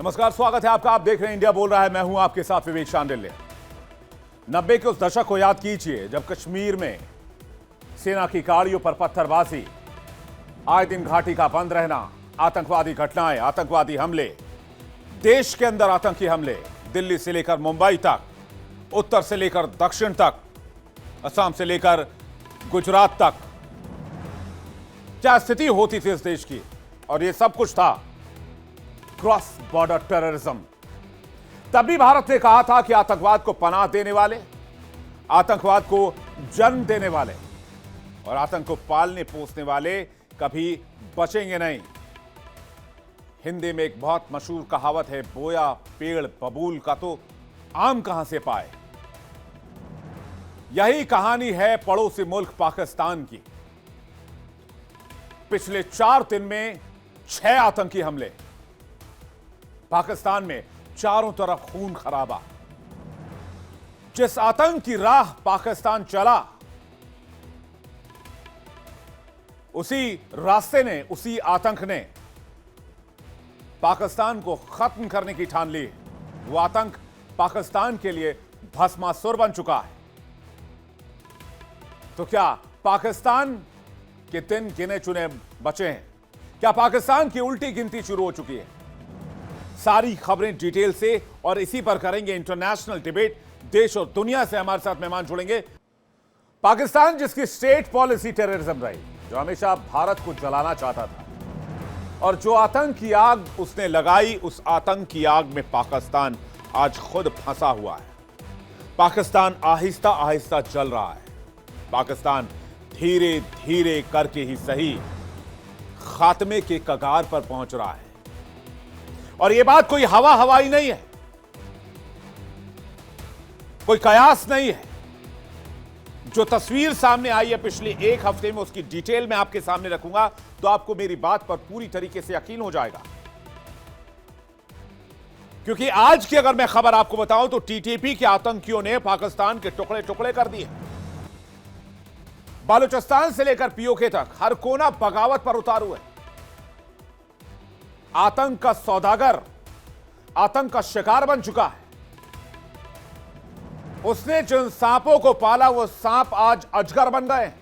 नमस्कार, स्वागत है आपका। आप देख रहे हैं इंडिया बोल रहा है। मैं हूं आपके साथ विवेक शांडिल्य। 90 के उस दशक को याद कीजिए जब कश्मीर में सेना की गाड़ियों पर पत्थरबाजी, आए दिन घाटी का बंद रहना, आतंकवादी घटनाएं, आतंकवादी हमले, देश के अंदर आतंकी हमले, दिल्ली से लेकर मुंबई तक, उत्तर से लेकर दक्षिण तक, असम से लेकर गुजरात तक, क्या स्थिति होती थी इस देश की। और ये सब कुछ था क्रॉस बॉर्डर टेररिज्म। तभी भारत ने कहा था कि आतंकवाद को पनाह देने वाले, आतंकवाद को जन्म देने वाले और आतंक को पालने पोसने वाले कभी बचेंगे नहीं। हिंदी में एक बहुत मशहूर कहावत है, बोया पेड़ बबूल का तो आम कहां से पाए। यही कहानी है पड़ोसी मुल्क पाकिस्तान की। पिछले 4 दिन में 6 आतंकी हमले, पाकिस्तान में चारों तरफ खून खराबा। जिस आतंक की राह पाकिस्तान चला, उसी रास्ते ने, उसी आतंक ने पाकिस्तान को खत्म करने की ठान ली। वो आतंक पाकिस्तान के लिए भस्मासुर बन चुका है। तो क्या पाकिस्तान के दिन गिने चुने बचे हैं? क्या पाकिस्तान की उल्टी गिनती शुरू हो चुकी है? सारी खबरें डिटेल से और इसी पर करेंगे इंटरनेशनल डिबेट। देश और दुनिया से हमारे साथ मेहमान जुड़ेंगे। पाकिस्तान जिसकी स्टेट पॉलिसी टेररिज्म रही, जो हमेशा भारत को जलाना चाहता था, और जो आतंक की आग उसने लगाई, उस आतंक की आग में पाकिस्तान आज खुद फंसा हुआ है। पाकिस्तान आहिस्ता आहिस्ता जल रहा है। पाकिस्तान धीरे धीरे करके ही सही खात्मे के कगार पर पहुंच रहा है। और यह बात कोई हवा हवाई नहीं है, कोई कयास नहीं है। जो तस्वीर सामने आई है पिछले 1 हफ्ते में, उसकी डिटेल में आपके सामने रखूंगा, तो आपको मेरी बात पर पूरी तरीके से यकीन हो जाएगा। क्योंकि आज की अगर मैं खबर आपको बताऊं तो टीटीपी के आतंकियों ने पाकिस्तान के टुकड़े टुकड़े कर दिए। बालूचिस्तान से लेकर पीओके तक हर कोना बगावत पर उतारू है। आतंक का सौदागर, आतंक का शिकार बन चुका है। उसने जिन सांपों को पाला, वो सांप आज अजगर बन गए।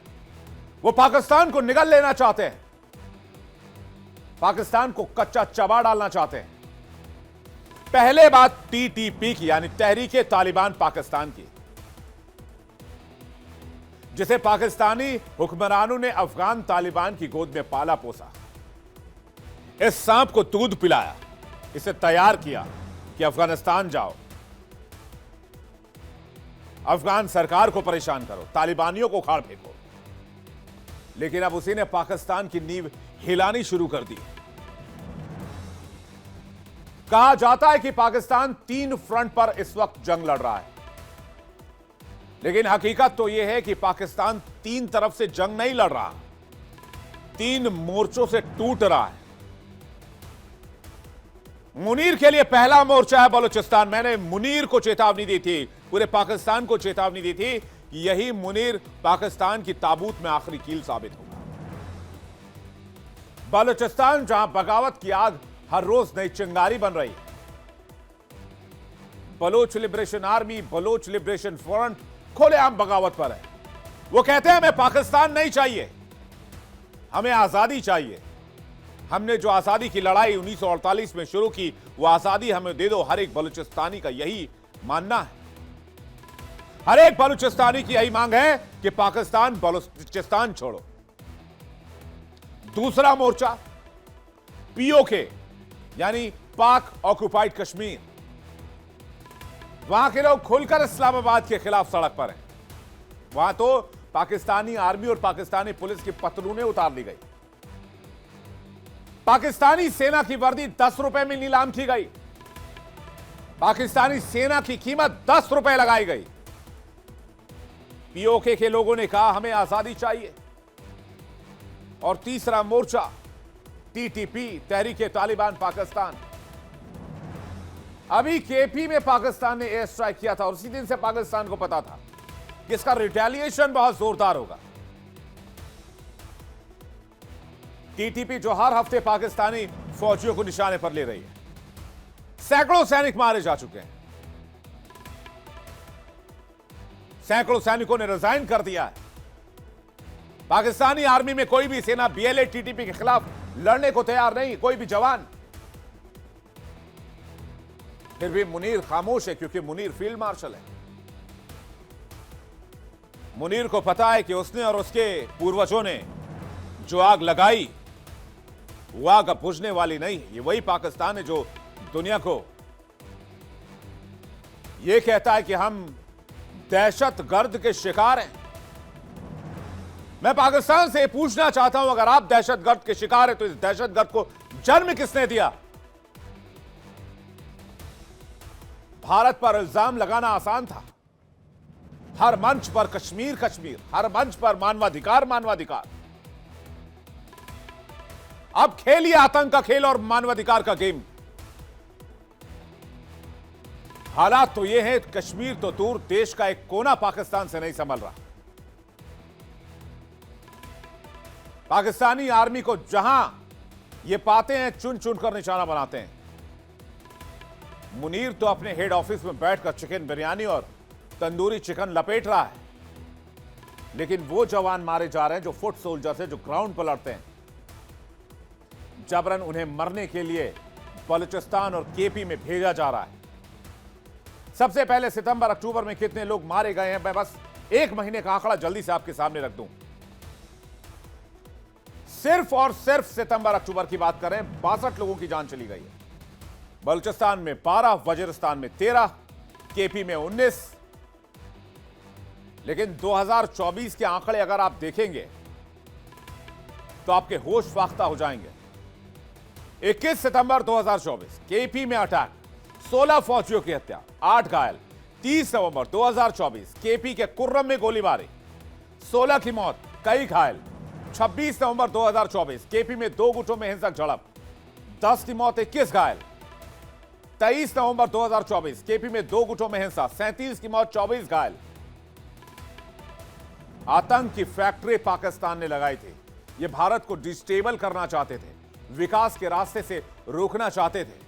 वो पाकिस्तान को निगल लेना चाहते हैं, पाकिस्तान को कच्चा चबा डालना चाहते हैं। पहले बात टीटीपी की, यानी तहरीके तालिबान पाकिस्तान की, जिसे पाकिस्तानी हुक्मरानों ने अफगान तालिबान की गोद में पाला पोसा। इस सांप को दूध पिलाया, इसे तैयार किया कि अफगानिस्तान जाओ, अफगान सरकार को परेशान करो, तालिबानियों को उखाड़ फेंको। लेकिन अब उसी ने पाकिस्तान की नींव हिलानी शुरू कर दी। कहा जाता है कि पाकिस्तान 3 फ्रंट पर इस वक्त जंग लड़ रहा है, लेकिन हकीकत तो यह है कि पाकिस्तान 3 तरफ से जंग नहीं लड़ रहा, 3 मोर्चों से टूट रहा है। मुनीर के लिए पहला मोर्चा है बलूचिस्तान। मैंने मुनीर को चेतावनी दी थी, पूरे पाकिस्तान को चेतावनी दी थी कि यही मुनीर पाकिस्तान की ताबूत में आखिरी कील साबित होगा। बलूचिस्तान जहां बगावत की आग हर रोज नई चिंगारी बन रही है। Baloch Liberation Army, Baloch Liberation Front खुलेआम बगावत पर है। वो कहते हैं हमें पाकिस्तान नहीं चाहिए, हमें आजादी चाहिए। हमने जो आजादी की लड़ाई 1948 में शुरू की, वो आजादी हमें दे दो। हर एक बलूचिस्तानी का यही मानना है। हर एक बलूचिस्तानी की यही मांग है कि पाकिस्तान बलूचिस्तान छोड़ो। दूसरा मोर्चा पीओके, यानी पाक ऑक्युपाइड कश्मीर। वहां के लोग खुलकर इस्लामाबाद के खिलाफ सड़क पर हैं। वहां तो पाकिस्तानी आर्मी और पाकिस्तानी पुलिस की पतलूनें उतार दी गई। पाकिस्तानी सेना की वर्दी 10 रुपए में नीलाम की गई। पाकिस्तानी सेना की कीमत 10 रुपए लगाई गई। पीओके के लोगों ने कहा हमें आजादी चाहिए। और तीसरा मोर्चा टीटीपी, तहरीके तालिबान पाकिस्तान। अभी केपी में पाकिस्तान ने एयर स्ट्राइक किया था और उसी दिन से पाकिस्तान को पता था कि इसका रिटेलिएशन बहुत जोरदार होगा। टीटीपी जो हर हफ्ते पाकिस्तानी फौजियों को निशाने पर ले रही है, सैकड़ों सैनिक मारे जा चुके हैं, सैकड़ों सैनिकों ने रिजाइन कर दिया है। पाकिस्तानी आर्मी में कोई भी सेना बीएलए टीटीपी के खिलाफ लड़ने को तैयार नहीं, कोई भी जवान। फिर भी मुनीर खामोश है क्योंकि मुनीर फील्ड मार्शल है। मुनीर को पता है कि उसने और उसके पूर्वजों ने जो आग लगाई वो आग अब बुझने वाली नहीं। ये वही पाकिस्तान है जो दुनिया को ये कहता है कि हम दहशतगर्द के शिकार हैं। मैं पाकिस्तान से पूछना चाहता हूं, अगर आप दहशतगर्द के शिकार हैं तो इस दहशतगर्द को जन्म किसने दिया? भारत पर इल्जाम लगाना आसान था, हर मंच पर कश्मीर कश्मीर, हर मंच पर मानवाधिकार मानवाधिकार। अब खेलिए आतंक का खेल और मानवाधिकार का गेम। हालात तो यह है, कश्मीर तो दूर, देश का एक कोना पाकिस्तान से नहीं संभल रहा। पाकिस्तानी आर्मी को जहां ये पाते हैं चुन चुन कर निशाना बनाते हैं। मुनीर तो अपने हेड ऑफिस में बैठकर चिकन बिरयानी और तंदूरी चिकन लपेट रहा है, लेकिन वो जवान मारे जा रहे हैं जो फुट सोल्जर्स हैं, जो ग्राउंड पर लड़ते हैं। जबरन उन्हें मरने के लिए बलूचिस्तान और केपी में भेजा जा रहा है। सबसे पहले सितंबर अक्टूबर में कितने लोग मारे गए हैं, मैं बस एक महीने का आंकड़ा जल्दी से आपके सामने रख दूं। सिर्फ और सिर्फ सितंबर अक्टूबर की बात करें, 62 लोगों की जान चली गई है। बलूचिस्तान में 12, वजीरिस्तान में 13, केपी में 19। लेकिन 2024 के आंकड़े अगर आप देखेंगे तो आपके होश फाख्ता हो जाएंगे। 21 सितंबर 2024 केपी में अटैक, 16 फौजियों की हत्या, 8 घायल। 30 नवंबर 2024 केपी के कुर्रम में गोलीबारी, 16 की मौत, कई घायल। 26 नवंबर 2024 केपी में 2 गुटों में हिंसक झड़प, 10 की मौत, 21 घायल। 23 नवंबर 2024 केपी में 2 गुटों में हिंसा, 37 की मौत, 24 घायल। आतंक की फैक्ट्री पाकिस्तान ने लगाई थी। यह भारत को डिस्टेबल करना चाहते थे, विकास के रास्ते से रोकना चाहते थे।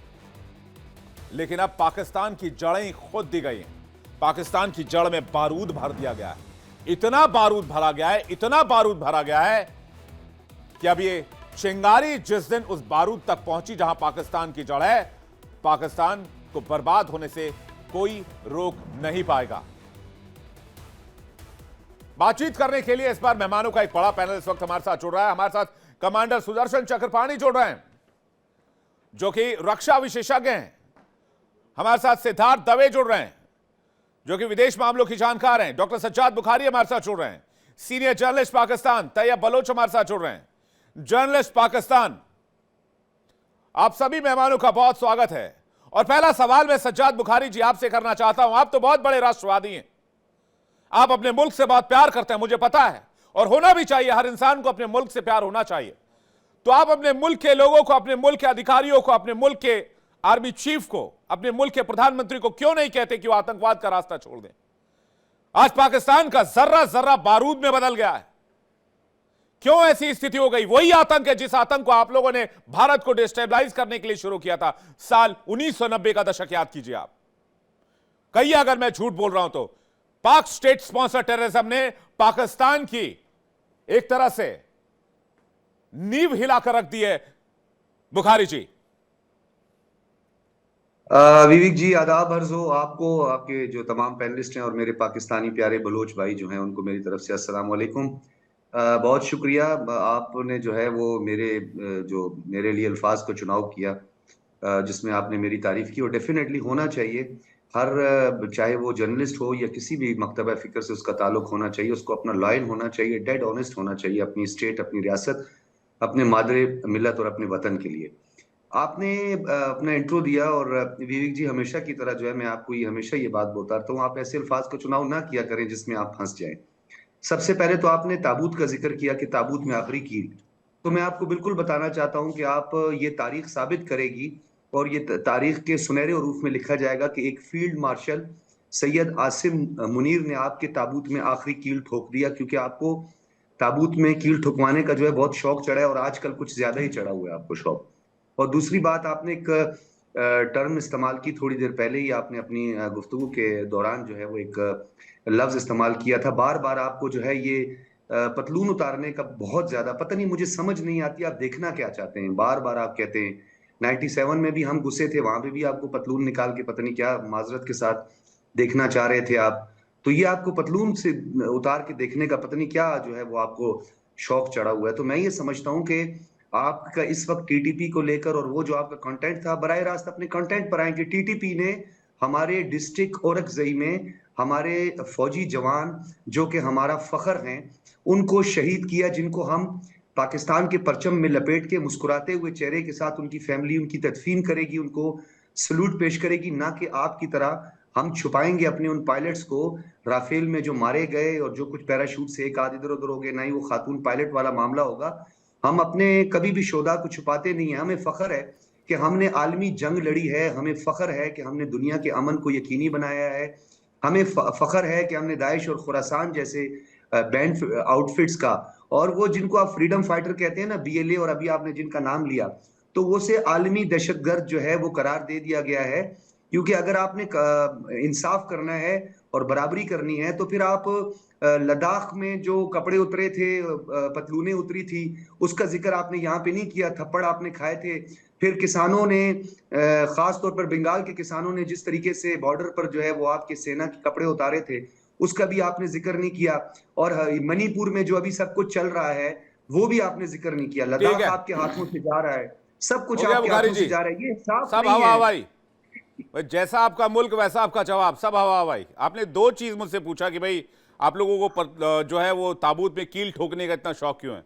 लेकिन अब पाकिस्तान की जड़ें खुद दी गई हैं। पाकिस्तान की जड़ में बारूद भर दिया गया है। इतना बारूद भरा गया है, इतना बारूद भरा गया है कि अब ये चिंगारी जिस दिन उस बारूद तक पहुंची जहां पाकिस्तान की जड़ है, पाकिस्तान को बर्बाद होने से कोई रोक नहीं पाएगा। बातचीत करने के लिए इस बार मेहमानों का एक बड़ा पैनल इस वक्त हमारे साथ जुड़ रहा है। हमारे साथ कमांडर सुदर्शन चक्रपाणी जुड़ रहे हैं, जो कि रक्षा विशेषज्ञ हैं। हमारे साथ सिद्धार्थ दवे जुड़ रहे हैं, जो कि विदेश मामलों की जानकार हैं। डॉक्टर सज्जाद बुखारी हमारे साथ जुड़ रहे हैं। सीनियर जर्नलिस्ट पाकिस्तान तैयब बलोच हमारे साथ जुड़ रहे हैं, जर्नलिस्ट पाकिस्तान। आप सभी मेहमानों का बहुत स्वागत है। और पहला सवाल मैं सज्जाद बुखारी जी आपसे करना चाहता हूं। आप तो बहुत बड़े राष्ट्रवादी हैं, आप अपने मुल्क से बहुत प्यार करते हैं, मुझे पता है, और होना भी चाहिए। हर इंसान को अपने मुल्क से प्यार होना चाहिए। तो आप अपने मुल्क के लोगों को, अपने मुल्क के अधिकारियों को, अपने मुल्क के आर्मी चीफ को, अपने मुल्क के प्रधानमंत्री को क्यों नहीं कहते कि वो आतंकवाद का रास्ता छोड़ दें? आज पाकिस्तान का जर्रा जर्रा बारूद में बदल गया है। क्यों ऐसी स्थिति हो गई? वही आतंक है जिस आतंक को आप लोगों ने भारत को डिस्टेबलाइज करने के लिए शुरू किया था साल 1990 का दशक याद कीजिए आप। कहिए अगर मैं झूठ बोल रहा हूं तो। पाक स्टेट स्पॉन्सर टेररिज्म ने पाकिस्तान की एक तरह से नींव हिलाकर रख दी है। बुखारी जी। विवेक जी, आदाब अर्ज हो आपको, आपके जो तमाम पैनलिस्ट हैं और मेरे पाकिस्तानी प्यारे बलोच भाई जो हैं, उनको मेरी तरफ से अस्सलाम वालेकुम। बहुत शुक्रिया, आपने जो है वो मेरे लिए अल्फाज का चुनाव किया, जिसमें आपने मेरी तारीफ की, और डेफिनेटली होना चाहिए। हर चाहे वो जर्नलिस्ट हो या किसी भी मकतबा फ़िक्र से उसका ताल्लुक होना चाहिए, उसको अपना लॉयल होना चाहिए, डेड ऑनेस्ट होना चाहिए अपनी स्टेट, अपनी रियासत, अपने मादरे मिलत और अपने वतन के लिए। आपने अपना इंट्रो दिया, और विवेक जी हमेशा की तरह जो है, मैं आपको हमेशा ये बात बताता हूँ, आप ऐसे अल्फाज का चुनाव ना किया करें जिसमें आप फंस जाएं। सबसे पहले तो आपने ताबूत का जिक्र किया कि ताबूत में आखिरी कील, तो मैं आपको बिल्कुल बताना चाहता हूं कि आप ये तारीख साबित करेगी, और ये तारीख के सुनहरे रूप में लिखा जाएगा कि एक फील्ड मार्शल सैयद आसिम मुनीर ने आपके ताबूत में आखिरी कील ठोक दिया, क्योंकि आपको ताबूत में कील ठोकवाने का जो है बहुत शौक चढ़ा है, और आजकल कुछ ज्यादा ही चढ़ा हुआ है आपको शौक। और दूसरी बात, आपने एक टर्म इस्तेमाल की थोड़ी देर पहले ही आपने अपनी गुफ्तगू के दौरान जो है वो एक लफ्ज इस्तेमाल किया था। बार बार आपको जो है ये पतलून उतारने का बहुत ज्यादा, पता नहीं, मुझे समझ नहीं आती आप देखना क्या चाहते हैं। बार बार आप कहते हैं 97 में भी हम गुस्से थे, वहां पे भी आपको पतलून निकाल के पता नहीं क्या माजरत के साथ देखना चाह रहे थे आप। तो ये आपको पतलून से उतार के देखने का पता नहीं क्या जो है वो आपको शौक चढ़ा हुआ है। तो मैं ये समझता हूँ कि आपका इस वक्त टीटीपी को लेकर और वो जो आपका कंटेंट था, बराह रास्त अपने कंटेंट पर आए कि टीटीपी ने हमारे डिस्ट्रिक्ट औरकजई में हमारे फौजी जवान जो कि हमारा फख्र हैं उनको शहीद किया, जिनको हम पाकिस्तान के परचम में लपेट के मुस्कुराते हुए चेहरे के साथ उनकी फैमिली उनकी तदफीन करेगी, उनको सलूट पेश करेगी, ना कि आपकी तरह हम छुपाएंगे अपने उन पायलट्स को राफेल में जो मारे गए और जो कुछ पैराशूट से एक आध इधर उधर हो गए, ना ही वो खातून पायलट वाला मामला होगा। हम अपने कभी भी शोधा को छुपाते नहीं है। हमें फख्र है कि हमने आलमी जंग लड़ी है, हमें फख्र है कि हमने दुनिया के अमन को यकीनी बनाया है, हमें फख्र है कि हमने दाइश और खुरासान जैसे बैंड आउटफिट्स का, और वो जिनको आप फ्रीडम फाइटर कहते हैं ना, बीएलए, और अभी आपने जिनका नाम लिया, तो वो से आलमी दहशतगर्द जो है वो करार दे दिया गया है। क्योंकि अगर आपने इंसाफ करना है और बराबरी करनी है तो फिर आप लद्दाख में जो कपड़े उतरे थे, पतलूनें उतरी थी, उसका जिक्र आपने यहाँ पे नहीं किया। थप्पड़ आपने खाए थे। फिर किसानों ने, खास तौर पर बंगाल के किसानों ने जिस तरीके से बॉर्डर पर जो है वो आपके सेना के कपड़े उतारे थे, उसका भी आपने जिक्र नहीं किया। और मणिपुर में जो अभी सब कुछ चल रहा है वो भी आपने जिक्र नहीं किया। ठीक लद्दाख है, आपके हाथों से जा रहा है, सब कुछ हो गया आपके बुखारी हाथों जी। से जा रहा है, ये साफ सब नहीं हवा है। हवाई, भाई जैसा आपका मुल्क वैसा आपका जवाब, सब हवा हवाई। आपने दो चीज मुझसे पूछा कि भाई आप लोगों को जो है वो ताबूत में कील ठोकने का इतना शौक क्यों है।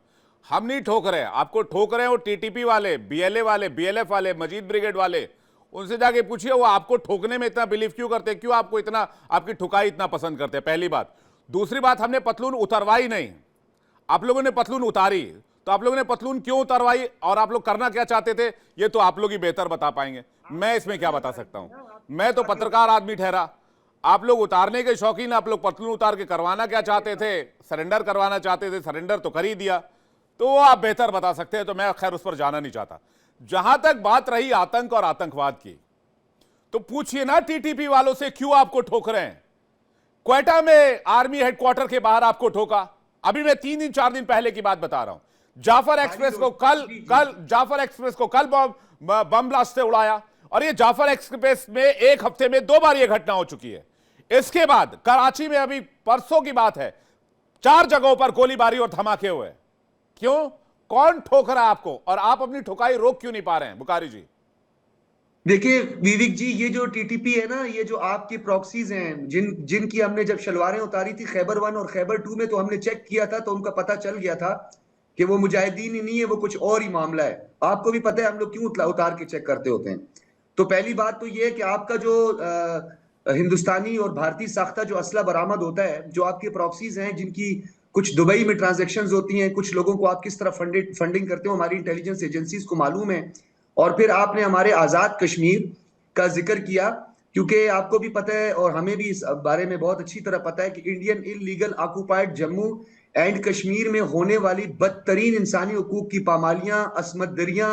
हम नहीं ठोक रहे हैं, आपको ठोक रहे हैं वो टीटीपी वाले, बीएलए वाले, बीएलएफ वाले, मजीद ब्रिगेड वाले। उनसे जाके पूछिए वो आपको ठोकने में इतना बिलीव क्यों करते हैं, क्यों आपको इतना, आपकी ठुकाई इतना पसंद करते हैं, पहली बात। दूसरी बात, हमने पतलून उतरवाई नहीं, आप लोगों ने पतलून उतारी। तो आप लोगों ने पतलून क्यों उतरवाई और आप लोग करना क्या चाहते थे, ये तो आप लोग ही बेहतर बता पाएंगे। मैं इसमें क्या बता सकता हूं, मैं तो पत्रकार आदमी ठहरा। आप लोग उतारने के शौकीन, आप लोग पतलून उतार के करवाना क्या चाहते थे, सरेंडर करवाना चाहते थे, सरेंडर तो कर ही दिया। तो वो आप बेहतर बता सकते हैं, तो मैं खैर उस पर जाना नहीं चाहता। जहां तक बात रही आतंक और आतंकवाद की, तो पूछिए ना टीटीपी वालों से क्यों आपको ठोक रहे हैं। क्वेटा में आर्मी हेडक्वार्टर के बाहर आपको ठोका, अभी मैं 3 दिन 4 दिन पहले की बात बता रहा हूं। जाफर एक्सप्रेस को जाफर एक्सप्रेस को कल बम ब्लास्ट से उड़ाया, और ये जाफर एक्सप्रेस में एक हफ्ते में 2 बार ये घटना हो चुकी है। इसके बाद कराची में अभी परसों की बात है, 4 जगहों पर गोलीबारी और धमाके हुए। क्यों, कौन ठोक रहा है आपको, और आप अपनी ठुकाई रोक क्यों नहीं पा रहे हैं बुखारी जी। देखिए विवेक जी, ये जो टीटीपी है ना, ये जो आपकी प्रॉक्सीज हैं, जिनकी हमने जब शलवारें उतारी थी खैबर 1 और खैबर 2 में, तो हमने चेक किया था, तो उनका पता चल गया था कि वो मुजाहिदीन ही नहीं है, वो कुछ और ही मामला है। आपको भी पता है हम लोग क्यों उतार के चेक करते होते हैं। तो पहली बात तो ये है कि आपका जो हिंदुस्तानी और भारतीय साख्ता जो असला बरामद होता है, जो आपके प्रॉक्सीज हैं, जिनकी कुछ दुबई में ट्रांजेक्शन्स होती हैं, कुछ लोगों को आप किस तरह फंडिंग करते हो, हमारी इंटेलिजेंस एजेंसीज को मालूम है। और फिर आपने हमारे आजाद कश्मीर का जिक्र किया, क्योंकि आपको भी पता है और हमें भी इस बारे में बहुत अच्छी तरह पता है कि Indian illegal occupied Jammu and Kashmir में होने वाली बदतरीन इंसानी हुकूक की पामालियां, असमत दरियां,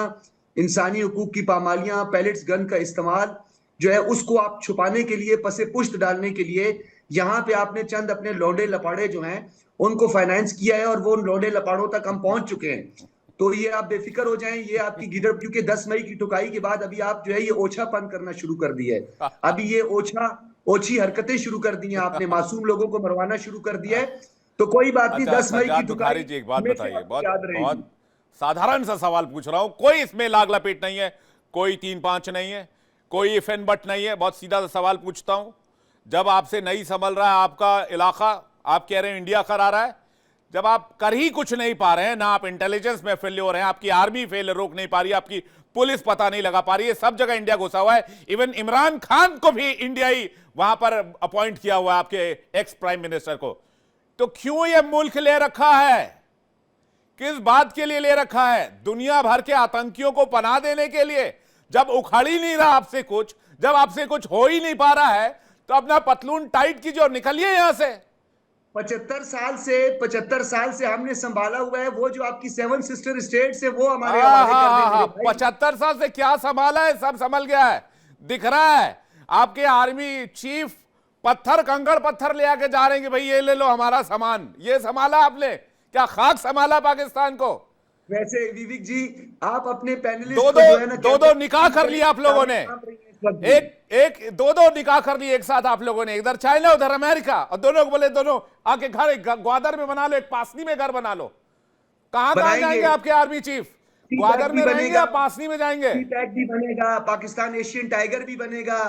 इंसानी हुकूक की पामालियां, पैलेट्स गन का इस्तेमाल जो है, उसको आप छुपाने के लिए, पसे पुश्त डालने के लिए, यहाँ पे आपने चंद अपने लौंडे लपाड़े जो हैं उनको फाइनेंस किया है, और वो उन लौंडे लपाड़ों तक हम पहुंच चुके हैं। तो ये आप बेफिक्र हो जाएं, ये आपकी गिदड़, क्योंकि 10 मई की ठुकाई के बाद अभी आप जो है ये ओछापन करना शुरू कर दिया है। अभी ये ओछी हरकतें शुरू कर दी हैं आपने, मासूम लोगों को मरवाना शुरू कर दिया है। तो कोई बात नहीं, 10 मई की ठुकाई जी एक बात हमेशा बताइए, आपको याद रहेगी। बहुत साधारण सा सवाल पूछ रहा हूं, कोई इसमें लाग लपेट नहीं है, कोई 3-5 नहीं है, कोई इफ एंड बट नहीं है। बहुत सीधा सा सवाल पूछता हूं, जब आपसे नहीं संभल रहा है आपका इलाका, आप कह रहे हैं इंडिया करा रहा है, जब आप कर ही कुछ नहीं पा रहे हैं, ना आप इंटेलिजेंस में फेल्योर हैं, आपकी आर्मी फेल रोक नहीं पा रही, आपकी पुलिस पता नहीं लगा पा रही है, सब जगह इंडिया घुसा हुआ है, इवन इमरान खान को भी इंडिया ही वहां पर अपॉइंट किया हुआ है, आपके एक्स प्राइम मिनिस्टर को। तो क्यों यह मुल्क ले रखा है, किस बात के लिए ले रखा है, दुनिया भर के आतंकियों को पनाह देने के लिए। जब उखाड़ ही नहीं रहा आपसे कुछ, जब आपसे कुछ हो ही नहीं पा रहा है, तो अपना पतलून टाइट कीजिए और निकलिए यहां से। 75 साल से हमने संभाला हुआ है। वो जो आपकी 7 सिस्टर स्टेट्स है वो हमारे हाँ हवाले हाँ कर हाँ दे हाँ, मेरे भाई। 75 साल से क्या संभाला है? सब संभल गया है, दिख रहा है। आपके आर्मी चीफ पत्थर कंकड़ पत्थर ले आके जा रहे हैं कि भाई ये ले लो हमारा सामान। ये संभाला आपने? क्या खाक संभाला पाकिस्तान को? वैसे विवेक जी, आप अपने दो पैनलिस्ट को दो जो है ना दो क्या दो निकाह कर लिया आप लोगों ने। काम रही है इस वक्त भी। एक एक दो दो निकाह कर लिए एक साथ आप लोगों ने, इधर चाइना उधर अमेरिका, और दोनों को बोले दोनों आके घर ग्वादर में बना लो, एक पासनी में घर बना लो। कहां कहां बनाएंगे। जाएंगे आपके आर्मी चीफ? सी-पैक ग्वादर भी में रहेंगे या बनेगा, पासनी में जाएंगे? सी-पैक भी बनेगा, पाकिस्तान एशियन टाइगर भी बनेगा।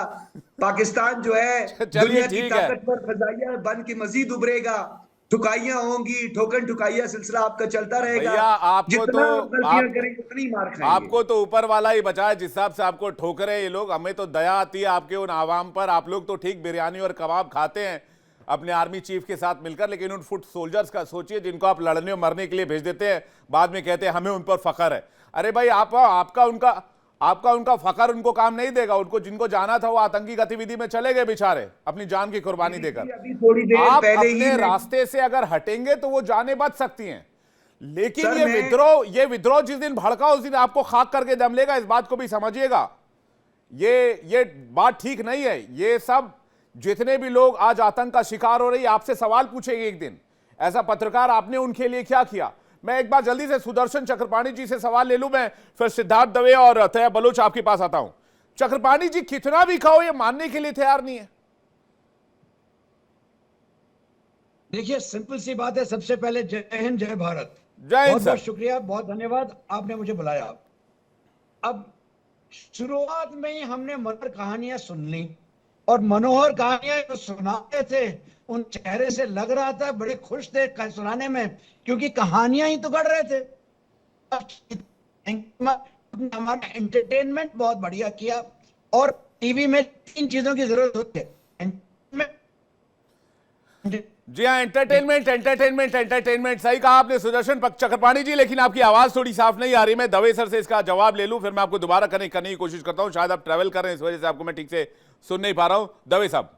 पाकिस्तान जो है चलिए दुनिया की ठीक है। ताकतवर फजाइया बन के मजीद उभरेगा। ठुकाइयां होंगी, ठोकन ठुकाइया सिलसिला आपका चलता रहेगा। भैया आपको तो जितना गलतियां आप करेंगे उतनी मार खाएंगे। आपको तो ऊपर वाला ही बचाए, जिस हिसाब से आपको ठोक रहे हैं ये लोग। हमें तो दया आती है आपके उन आवाम पर। आप लोग तो ठीक बिरयानी और कबाब खाते हैं अपने आर्मी चीफ के साथ मिलकर, लेकिन उन फुट सोल्जर्स का सोचिए जिनको आप लड़ने और मरने के लिए भेज देते हैं, बाद में कहते हैं हमें उन पर फख्र है। अरे भाई आपका उनका फख्र उनको काम नहीं देगा। उनको जिनको जाना था वो आतंकी गतिविधि में चले गए बेचारे, अपनी जान की कुर्बानी देकर। अभी थोड़ी देर आप पहले ही अपने मैं रास्ते से अगर हटेंगे तो वो जाने बच सकती हैं, लेकिन सर, ये विद्रोह जिस दिन भड़का उस दिन आपको खाक करके दम लेगा। इस बात को भी समझिएगा। ये बात ठीक नहीं है। ये सब जितने भी लोग आज आतंक का शिकार हो रही है आपसे सवाल पूछेंगे एक दिन, ऐसा पत्रकार आपने उनके लिए क्या किया। मैं एक बार जल्दी से सुदर्शन चक्रपाणी जी से सवाल ले लूं, मैं फिर सिद्धार्थ दवे और तैयब बलोच आपके पास आता हूं। चक्रपाणी जी, कितना भी खाओ ये मानने के लिए तैयार नहीं है। देखिए, सिंपल सी बात है। सबसे पहले जय हिंद, जय भारत। जय हिंद बहुत बहुत सर। शुक्रिया, बहुत धन्यवाद, आपने मुझे बुलाया। अब शुरुआत में ही हमने मनोहर कहानियां सुन ली, और मनोहर कहानियां जो सुनाते थे उन चेहरे से लग रहा था बड़े खुश थे सुनाने में, क्योंकि कहानियां ही तो गढ़ रहे थे। हमारा एंटरटेनमेंट बहुत बढ़िया किया, और टीवी में 3 चीजों की जरूरत होती है। जी हाँ, एंटरटेनमेंट एंटरटेनमेंट एंटरटेनमेंट, सही कहा आपने सुदर्शन चक्रपाणी जी। लेकिन आपकी आवाज थोड़ी साफ नहीं आ रही। मैं दवे सर से इसका जवाब ले लूं, फिर मैं आपको दोबारा करने की कोशिश करता हूं। शायद आप ट्रैवल कर रहे हैं, इस वजह से आपको मैं ठीक से सुन नहीं पा रहा हूं। दवे साहब।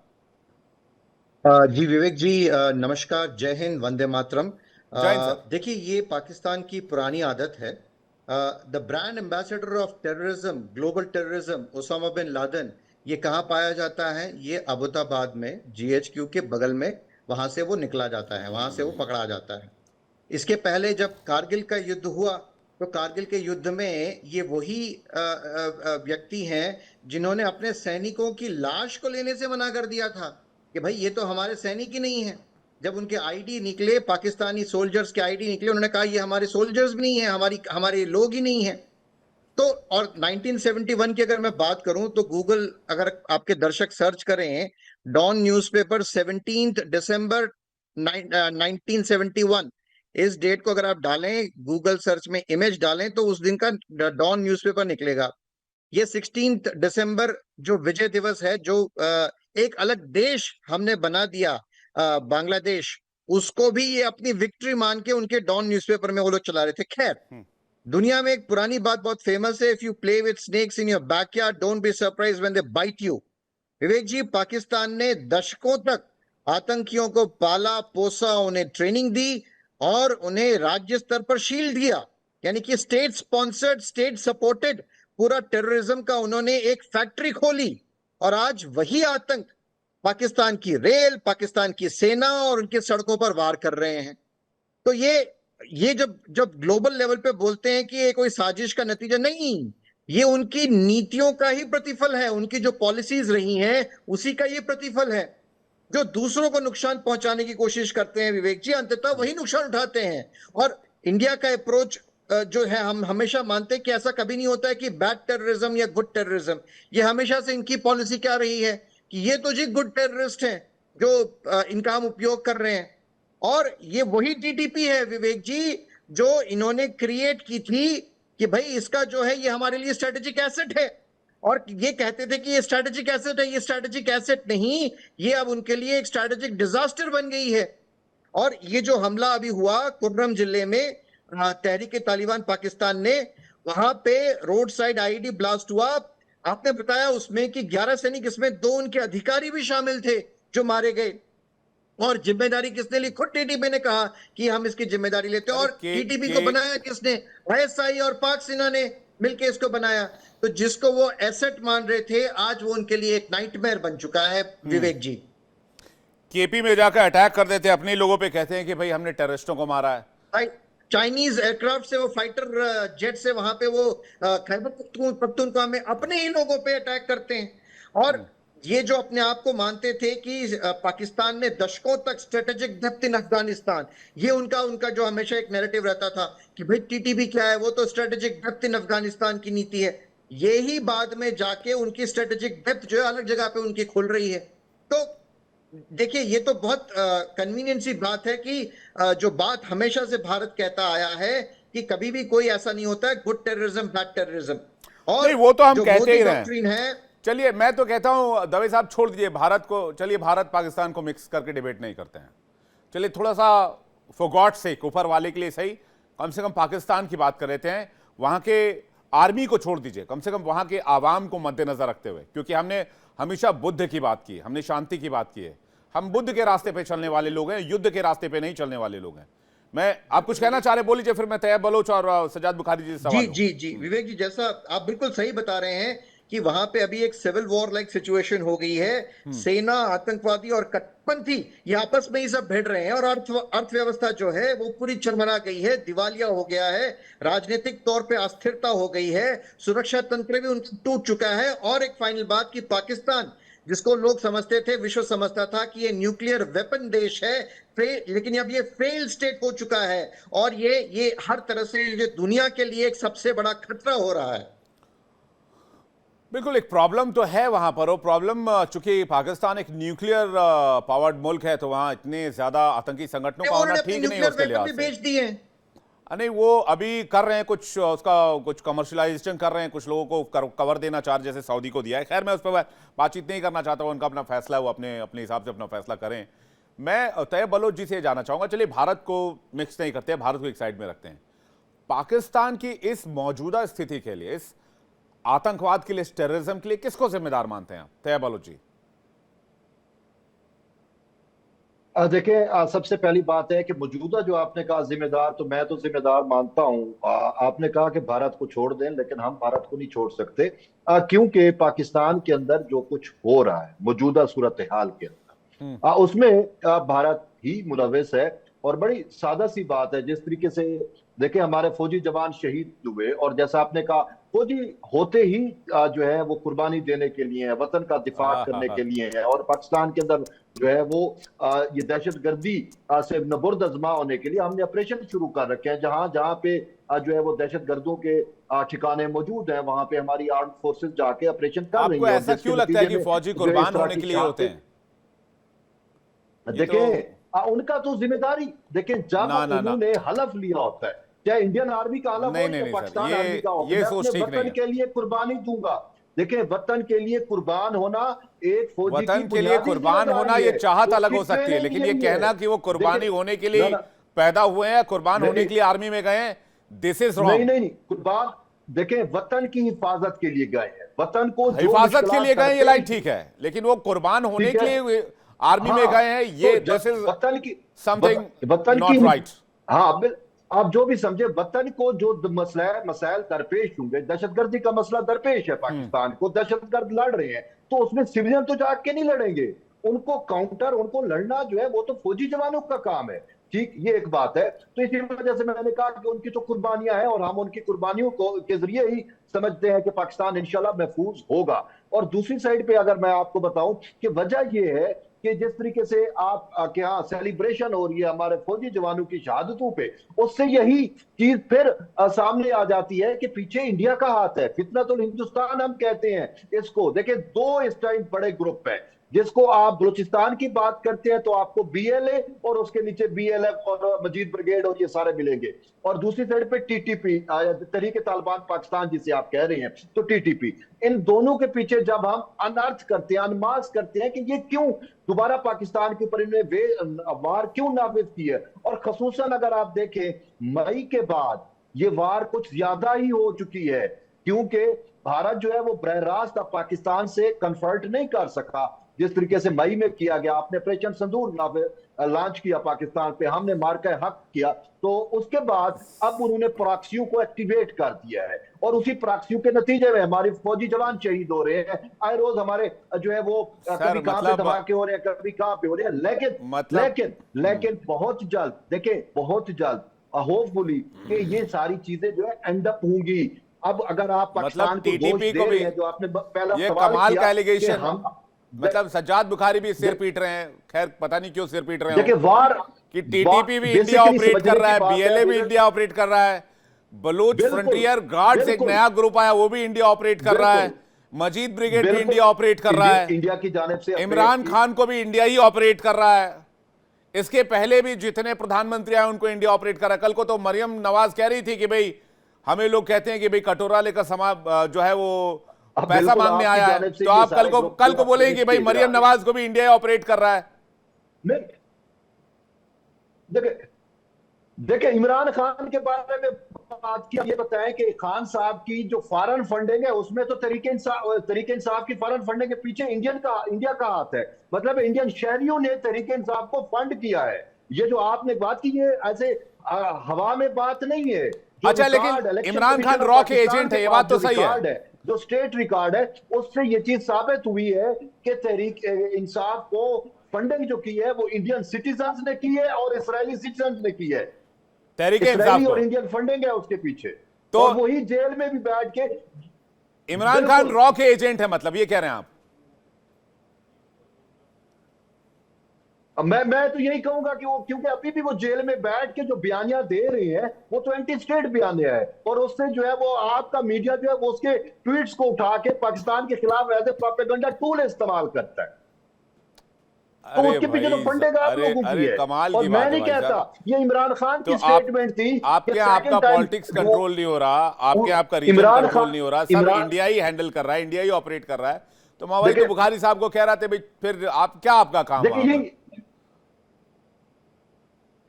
जी विवेक जी, नमस्कार, जय हिंद, वंदे मातरम। जय हिंद सर। देखिए, ये पाकिस्तान की पुरानी आदत है। The brand ambassador of terrorism, global terrorism, Osama bin Laden, ये कहाँ पाया जाता है? ये अबोताबाद में, GHQ के बगल में, वहां से वो निकला जाता है, वहां से वो पकड़ा जाता है। इसके पहले जब कारगिल का युद्ध हुआ, तो कारगिल के युद्ध में ये वही व्यक्ति हैं जिन्होंने अपने सैनिकों की लाश को लेने से मना कर दिया था कि भाई ये तो हमारे सैनिक ही नहीं है। जब उनके आईडी निकले, पाकिस्तानी सोल्जर्स के आईडी निकले, उन्होंने कहा ये हमारे सोल्जर्स भी नहीं है, हमारे लोग ही नहीं है। तो और 1971 की अगर मैं बात करूं तो गूगल, अगर आपके दर्शक सर्च करें, डॉन न्यूज़पेपर 17 दिसंबर 1971, इस डेट को अगर आप डालें गूगल सर्च में, इमेज डालें, तो उस दिन का डॉन न्यूज़पेपर निकलेगा। ये 16 दिसंबर जो विजय दिवस है, जो एक अलग देश हमने बना दिया, बांग्लादेश, उसको भी ये अपनी विक्ट्री मान के उनके डॉन न्यूज़पेपर में वो लोग चला रहे थे। खैर, दुनिया में एक पुरानी बात बहुत फेमस है, if you play with snakes in your backyard, don't be surprised when they bite you. Vivek ji, Pakistan ने दशकों तक आतंकियों को पाला पोसा, उन्हें ट्रेनिंग दी और उन्हें राज्य स्तर पर शील्ड दिया, यानी कि स्टेट स्पॉन्सर्ड, स्टेट सपोर्टेड पूरा टेररिज्म का उन्होंने एक फैक्ट्री खोली। और आज वही आतंक पाकिस्तान की रेल, पाकिस्तान की सेना और उनकी सड़कों पर वार कर रहे हैं। तो ये जब जब ग्लोबल लेवल पे बोलते हैं कि ये कोई साजिश का नतीजा नहीं, ये उनकी नीतियों का ही प्रतिफल है, उनकी जो पॉलिसीज रही हैं उसी का ये प्रतिफल है। जो दूसरों को नुकसान पहुंचाने की कोशिश करते हैं विवेक जी, अंततः वही नुकसान उठाते हैं। और इंडिया का अप्रोच जो है, हम हमेशा मानते हैं कि ऐसा कभी नहीं होता है कि बैड टेररिज्म या गुड टेररिज्म। ये हमेशा से इनकी पॉलिसी क्या रही है कि ये तो जी गुड टेररिस्ट हैं जो इनका हम उपयोग कर रहे हैं। और ये वही TTP है विवेक जी जो इन्होंने क्रिएट की थी कि भाई इसका जो है ये हमारे लिए स्ट्रेटेजिक एसेट है, और ये कहते थे कि ये स्ट्रेटेजिक एसेट है। ये स्ट्रेटेजिक एसेट नहीं, ये अब उनके लिए एक स्ट्रेटेजिक डिजास्टर बन गई है। और ये जो हमला अभी हुआ कुर्रम जिले में, तहरीक तालिबान पाकिस्तान ने, वहां पे रोड साइड IED ब्लास्ट हुआ। आपने बताया उसमें कि 11 सैनिक, इसमें 2 उनके अधिकारी भी शामिल थे जो मारे गए। और जिम्मेदारी किसने ली? खुद टीटीपी ने कहा कि हम इसकी जिम्मेदारी लेते हैं। और टीटीपी को बनाया किसने? आईएसआई और पाक सेना ने मिलकर इसको बनाया। तो जिसको वो एसेट मान रहे थे, आज वो उनके लिए एक नाइटमेयर बन चुका है। विवेक जी, केपी में जाकर अटैक कर देते हैं अपने लोगों पे, कहते हैं कि भाई हमने टेररिस्टों को मारा है। चाइनीज एयरक्राफ्ट से, वो फाइटर जेट से वहां पे वो खैबर पख्तूनख्वा में अपने ही लोगों पे अटैक करते हैं। और ये जो अपने आप को मानते थे कि पाकिस्तान ने दशकों तक स्ट्रेटेजिक डेप्थ इन अफगानिस्तान, ये उनका जो हमेशा एक नैरेटिव रहता था कि भाई टीटीपी क्या है, वो तो स्ट्रेटेजिक डेप्थ इन अफगानिस्तान की नीति है। ये ही बाद में जाके उनकी स्ट्रेटेजिक डेप्थ जो है अलग जगह पे उनकी खुल रही है। तो देखिए, ये तो बहुत कन्वीनियंट सी बात है कि जो बात हमेशा से भारत कहता आया है कि कभी भी कोई ऐसा नहीं होता है गुड टेररिज्म बैड टेररिज्म। और नहीं, वो तो हम जो कहते ही मोदी रहे डॉक्ट्रिन है। चलिए, मैं तो कहता हूं दवे साहब छोड़ दीजिए भारत को, चलिए भारत पाकिस्तान को मिक्स करके डिबेट नहीं करते हैं। चलिए थोड़ा सा फॉर गॉड सेक, ऊपर वाले के लिए सही, कम से कम पाकिस्तान की बात कर रहे थे, वहां के आर्मी को छोड़ दीजिए, कम से कम वहां के आवाम को मद्देनजर रखते हुए, क्योंकि हमने हमेशा बुद्ध की बात की, हमने शांति की बात की है। हम बुद्ध के रास्ते पे चलने वाले लोग हैं, युद्ध के रास्ते पे नहीं चलने वाले लोग हैं। आप कुछ कहना चाह रहे, बोल लीजिए, फिर मैं तैयब बलोच और सजाद बुखारी जी से सवाल जी जी जी विवेक जी, जैसा आप बिल्कुल सही बता रहे हैं कि वहां पे अभी एक सिविल वॉर लाइक सिचुएशन हो गई है। सेना, आतंकवादी और कट्टरपंथी ये आपस में ही सब भिड़ रहे हैं, और अर्थव्यवस्था जो है वो पूरी चरमरा गई है, दिवालिया हो गया है, राजनीतिक तौर पे अस्थिरता हो गई है, सुरक्षा तंत्र भी उनका टूट चुका है। और एक फाइनल बात कि पाकिस्तान, जिसको लोग समझते थे, विश्व समझता था कि ये न्यूक्लियर वेपन देश है, लेकिन अब ये फेल स्टेट हो चुका है। और ये हर तरह से ये दुनिया के लिए एक सबसे बड़ा खतरा हो रहा है। बिल्कुल, एक प्रॉब्लम तो है वहां पर। वो प्रॉब्लम, चूंकि पाकिस्तान एक न्यूक्लियर पावर्ड मुल्क है, तो वहां इतने ज्यादा आतंकी संगठनों का होना ठीक नहीं है उसके लिहाज से। बेच दिए। नहीं, वो अभी कर रहे हैं कुछ, उसका कुछ कमर्शलाइजेशन कर रहे हैं, कुछ लोगों को कवर देना चाह, जैसे सऊदी को दिया है। खैर, मैं उस पर बातचीत नहीं करना चाहता हूं, उनका अपना फैसला है, वो अपने हिसाब से अपना फैसला करें। मैं तैयब बलोच जी से जानना चाहूंगा, चलिए भारत को मिक्स नहीं करते, भारत को एक साइड में रखते हैं, पाकिस्तान की इस मौजूदा स्थिति के लिए, इस आतंकवाद के लिए, इस टेररिज्म के लिए किसको जिम्मेदार मानते हैं आप, तैयब बलोच जी? देखिए, सबसे पहली बात है कि मौजूदा जो आपने कहा जिम्मेदार, तो मैं तो जिम्मेदार मानता हूं। आपने कहा कि भारत को छोड़ दें, लेकिन हम भारत को नहीं छोड़ सकते, क्योंकि पाकिस्तान के अंदर जो कुछ हो रहा है मौजूदा सूरत हाल के अंदर, उसमें भारत ही मुलविस है। और बड़ी सादा सी बात है, जिस तरीके से देखिए हमारे फौजी जवान शहीद हुए, और जैसा आपने कहा फौजी होते ही जो है वो कुर्बानी देने के लिए है, वतन का दिफा करने के लिए है। और पाकिस्तान के अंदर जो है वो ये दहशतगर्दी से नबुर्द आजमा होने के लिए हमने ऑपरेशन शुरू कर रखे हैं। जहां जहां पे जो है वो दहशतगर्दों के ठिकाने मौजूद है, वहां पे हमारी आर्म फोर्सेस जाके ऑपरेशन कर रही है। आपको ऐसा क्यों लगता है कि फौजी कुर्बान होने के लिए होते हैं? देखिए, उनका तो जिम्मेदारी, देखिए जब उन्होंने हलफ लिया होता है, चाहे इंडियन आर्मी का हलफ हो या पाकिस्तान आर्मी का हो, मैं अपने वतन के लिए कुर्बानी दूंगा। देखिए, वतन के लिए कुर्बान होना एक फौजी वतन के लिए कुर्बान होना, ये चाहत अलग हो सकती है, लेकिन ये कहना कि वो कुर्बानी होने के लिए पैदा हुए हैं, कुर्बान होने के लिए आर्मी में गए हैं, दिस इज रॉन्ग। नहीं, कुर्बान, देखिए वतन की हिफाजत के लिए गए हैं, वतन को हिफाजत के लिए गए, ये लाइन ठीक है, लेकिन वो कुर्बान होने के लिए आर्मी में गए हैं, ये दिस इज वतन की समथिंग नॉट राइट। हाँ, आप जो भी समझे, वतन को जो मसाइल दरपेश होंगे, दहशतगर्दी का मसला दरपेश है पाकिस्तान को, दहशतगर्द लड़ रहे हैं, तो उसमें सिविलियन तो जाके नहीं लड़ेंगे, उनको काउंटर, उनको लड़ना जो है वो तो फौजी जवानों का काम है। ठीक, ये एक बात है। तो इसी वजह से मैंने कहा कि उनकी तो कुर्बानियां हैं, और हम उनकी कुर्बानियों को के जरिए ही समझते हैं कि पाकिस्तान इंशाल्लाह महफूज होगा। और दूसरी साइड पे अगर मैं आपको बताऊं कि वजह यह है कि जिस तरीके से आप के यहाँ सेलिब्रेशन हो रही है हमारे फौजी जवानों की शहादतों पे, उससे यही चीज फिर सामने आ जाती है कि पीछे इंडिया का हाथ है। फितनतुल हिंदुस्तान हम कहते हैं इसको। देखिए, दो इस टाइम बड़े ग्रुप है, जिसको आप बलूचिस्तान की बात करते हैं तो आपको बीएलए और उसके नीचे बीएलएफ और मजीद ब्रिगेड और ये सारे मिलेंगे, और दूसरी साइड पे टीटीपी, तहरीक तालिबान पाकिस्तान जिसे आप कह रहे हैं, तो टीटीपी। इन दोनों के पीछे जब हम अनर्थ करते हैं, अनमास करते हैं कि ये क्यों दोबारा पाकिस्तान के ऊपर इन्होंने वार क्यों नाफिज की है, और खसूसन अगर आप देखें मई के बाद ये वार कुछ ज्यादा ही हो चुकी है, क्योंकि भारत जो है वो बरह रास्त पाकिस्तान से कन्फर्ट नहीं कर सका। जिस तरीके से मई में किया गया, आपने ऑपरेशन सिंदूर लॉन्च किया पाकिस्तान पे, हमने मार्का हक किया, तो उसके बाद अब उन्होंने प्रॉक्सियों को एक्टिवेट कर दिया है और उसी प्रॉक्सियों के नतीजे में हमारे फौजी जवान शहीद हो रहे हैं। आए रोज हमारे जो है वो कभी कहां पे धमाके हो रहे हैं, कभी कहां पे हो रहे हैं, लेकिन बहुत जल्द, देखिए बहुत जल्द होपफुली कि ये सारी चीजें जो है एंड अप होंगी। अब अगर आप पाकिस्तान को दोष दे रहे हैं, जो आपने पहला ये सवाल कमाल किया का कि एलिगेशन, हम मतलब सज्जाद बुखारी भी सिर पीट रहे हैं, खैर पता नहीं क्यों सिर पीट रहे देखिए हैं वार कि टीटीपी भी इंडिया ऑपरेट कर रहा है, बीएलए भी इंडिया ऑपरेट कर रहा है, बलूच फ्रंटियर गार्ड्स एक नया ग्रुप आया वो भी इंडिया ऑपरेट कर रहा है, मजीद ब्रिगेड भी इंडिया ऑपरेट कर रहा है, इंडिया की जानिब से इमरान खान को भी इंडिया ही ऑपरेट कर रहा है, इसके पहले भी जितने प्रधानमंत्री आए उनको इंडिया ऑपरेट कर रहा है। कल को तो मरियम नवाज कह रही थी कि भाई हमें लोग कहते हैं कि भाई कटोरा लेकर जो है वो पैसा मांगने आया है, तो आप कल को बोलेंगे कि भाई मरियम नवाज को भी इंडिया ऑपरेट कर रहा है। देखिए इमरान खान के बारे में बात किया, ये बताएं कि खान साहब की जो फॉरेन फंडिंग है उसमें तो तरीके इंसाफ की फॉरेन फंडिंग के पीछे इंडिया का हाथ है। मतलब इंडियन शहरियों ने तरीके इंसाफ को फंड किया है। ये जो आपने बात की ये ऐसे हवा में बात नहीं है। अच्छा, लेकिन इमरान खान रॉ के एजेंट है, ये बात तो सही है। जो स्टेट रिकॉर्ड है उससे ये चीज साबित हुई है कि तहरीक इंसाफ को फंडिंग जो की है वो इंडियन सिटीजन्स ने की है और इसराइली सिटीजन्स ने की है। तहरीके इंसाफ और इंडियन फंडिंग है उसके पीछे, तो और वही जेल में भी बैठ के इमरान खान रॉ के एजेंट है, मतलब ये कह रहे हैं आप? मैं तो यही कहूंगा कि वो, क्योंकि अभी भी वो जेल में बैठ के जो बयानियां दे रहे हैं वो तो एंटी स्टेट बयानियां है, और उससे जो है वो आपका मीडिया जो है वो उसके ट्वीट्स को उठा के पाकिस्तान के खिलाफ एज ए प्रोपेगेंडा टूल इस्तेमाल करता है। तो उसके पीछे तो फंडिंग आप लोगों की है। और मैं नहीं कहता, ये इमरान खान की स्टेटमेंट थी। आपके आपका पॉलिटिक्स कंट्रोल नहीं हो रहा, आपके आपका रीजन कंट्रोल नहीं हो रहा, सब इंडिया ही हैंडल कर रहा है, इंडिया ही ऑपरेट कर रहा है। तो मैं वही तो बुखारी साहब को कह रहा था, भाई फिर आप क्या, आपका काम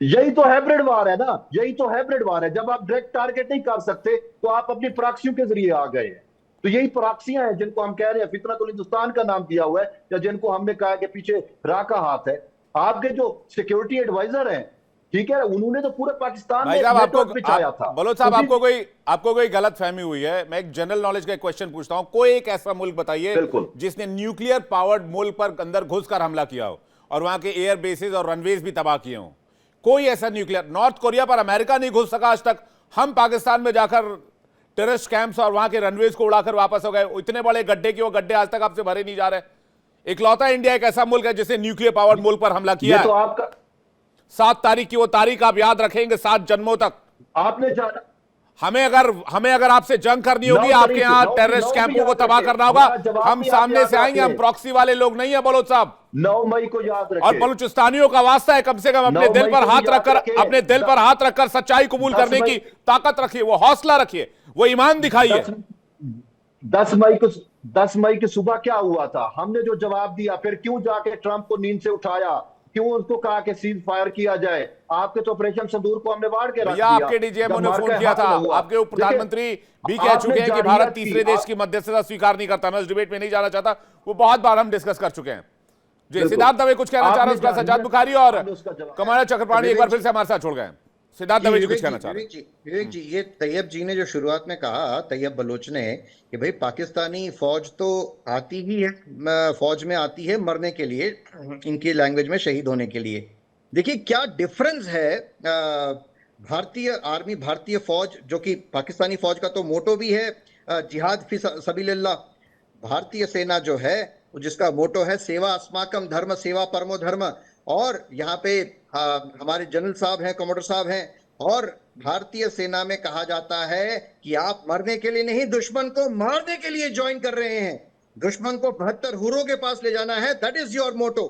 यही तो हाइब्रिड वार है ना, यही तो हाइब्रिड वार है। जब आप डायरेक्ट टारगेट नहीं कर सकते तो आप अपनी प्रॉक्सियों के जरिए आ गए। तो यही प्रॉक्सियां हैं जिनको हम कह रहे हैं फितरतुल हिंदुस्तान का नाम दिया हुआ है, या जिनको हमने कहा कि पीछे रा का हाथ है। आपके जो सिक्योरिटी एडवाइजर हैं, ठीक है, उन्होंने तो पूरे पाकिस्तान में आपको बिछाया था। बलोच साहब, आपको कोई गलत फहमी हुई है। मैं एक जनरल नॉलेज का एक क्वेश्चन पूछता हूं, कोई एक ऐसा मुल्क बताइए जिसने न्यूक्लियर पावर्ड मुल्क पर अंदर घुसकर हमला किया हो और वहां के एयर बेसिस और रनवेज भी तबाह किए हों। कोई ऐसा न्यूक्लियर, नॉर्थ कोरिया पर अमेरिका नहीं घुस सका आज तक, हम पाकिस्तान में जाकर टेररिस्ट कैंप्स और वहां के रनवेज को उड़ाकर वापस हो गए। इतने बड़े गड्ढे कि वो गड्ढे आज तक आपसे भरे नहीं जा रहे। इकलौता इंडिया एक ऐसा मुल्क है जिसने न्यूक्लियर पावर्ड मुल्क पर हमला किया तो है। आपका 7 तारीख की वो तारीख आप याद रखेंगे 7 जन्मों तक। आपने जाना, हमें अगर आपसे जंग करनी होगी, आपके यहां टेररिस्ट कैंपों को तबाह करना होगा, हम सामने से आएंगे। हम प्रॉक्सी वाले लोग नहीं है बलोच साहब। 9 मई को याद रखें। और बलूचिस्तानियों का वास्ता है, कम से कम अपने दिल पर हाथ रखकर सच्चाई कबूल करने की ताकत रखिए, वो हौसला रखिए, वो ईमान दिखाइए। 10 मई की सुबह क्या हुआ था? हमने जो जवाब दिया, फिर क्यों जाके ट्रंप को नींद से उठाया, क्यों उसको कहा कि सीज फायर किया जाए? आपके तो ऑपरेशन सिंदूर को हमने बाढ़ के रख दिया। आपके डीजीएमओ ने फोन किया था, आपके उप प्रधानमंत्री भी कह चुके हैं कि भारत तीसरे देश की मध्यस्थता स्वीकार नहीं करता। मैं उस डिबेट में नहीं जाना चाहता, वो बहुत बार हम डिस्कस कर चुके हैं। जी सिद्धार्थ दवे कुछ कहना चाह रहे हैं, उसका सज्जाद बुखारी और कमाल चक्रपाणी एक बार फिर से हमारे साथ छोड़ गए। सिद्धार्थ दवे जी कुछ कहना चाह रहे हैं। विवेक जी, ये तैयब जी ने जो शुरुआत में कहा, तैयब बलोच ने, कि भाई पाकिस्तानी फौज तो आती ही है, फौज में आती है मरने के लिए, इनकी लैंग्वेज में शहीद होने के लिए। देखिए क्या डिफरेंस है भारतीय आर्मी, भारतीय फौज, जो कि पाकिस्तानी फौज का तो मोटो भी है जिहाद फी सबीलिल्लाह। भारतीय सेना जो है जिसका मोटो है सेवा अस्माकम धर्म सेवा परमो धर्म, और यहाँ पे हमारे जनरल साहब हैं, कमांडर साहब हैं, और भारतीय सेना में कहा जाता है कि आप मरने के लिए नहीं, दुश्मन को मारने के लिए ज्वाइन कर रहे हैं, दुश्मन को 72 हुरों के पास ले जाना है, दैट इज योर मोटो।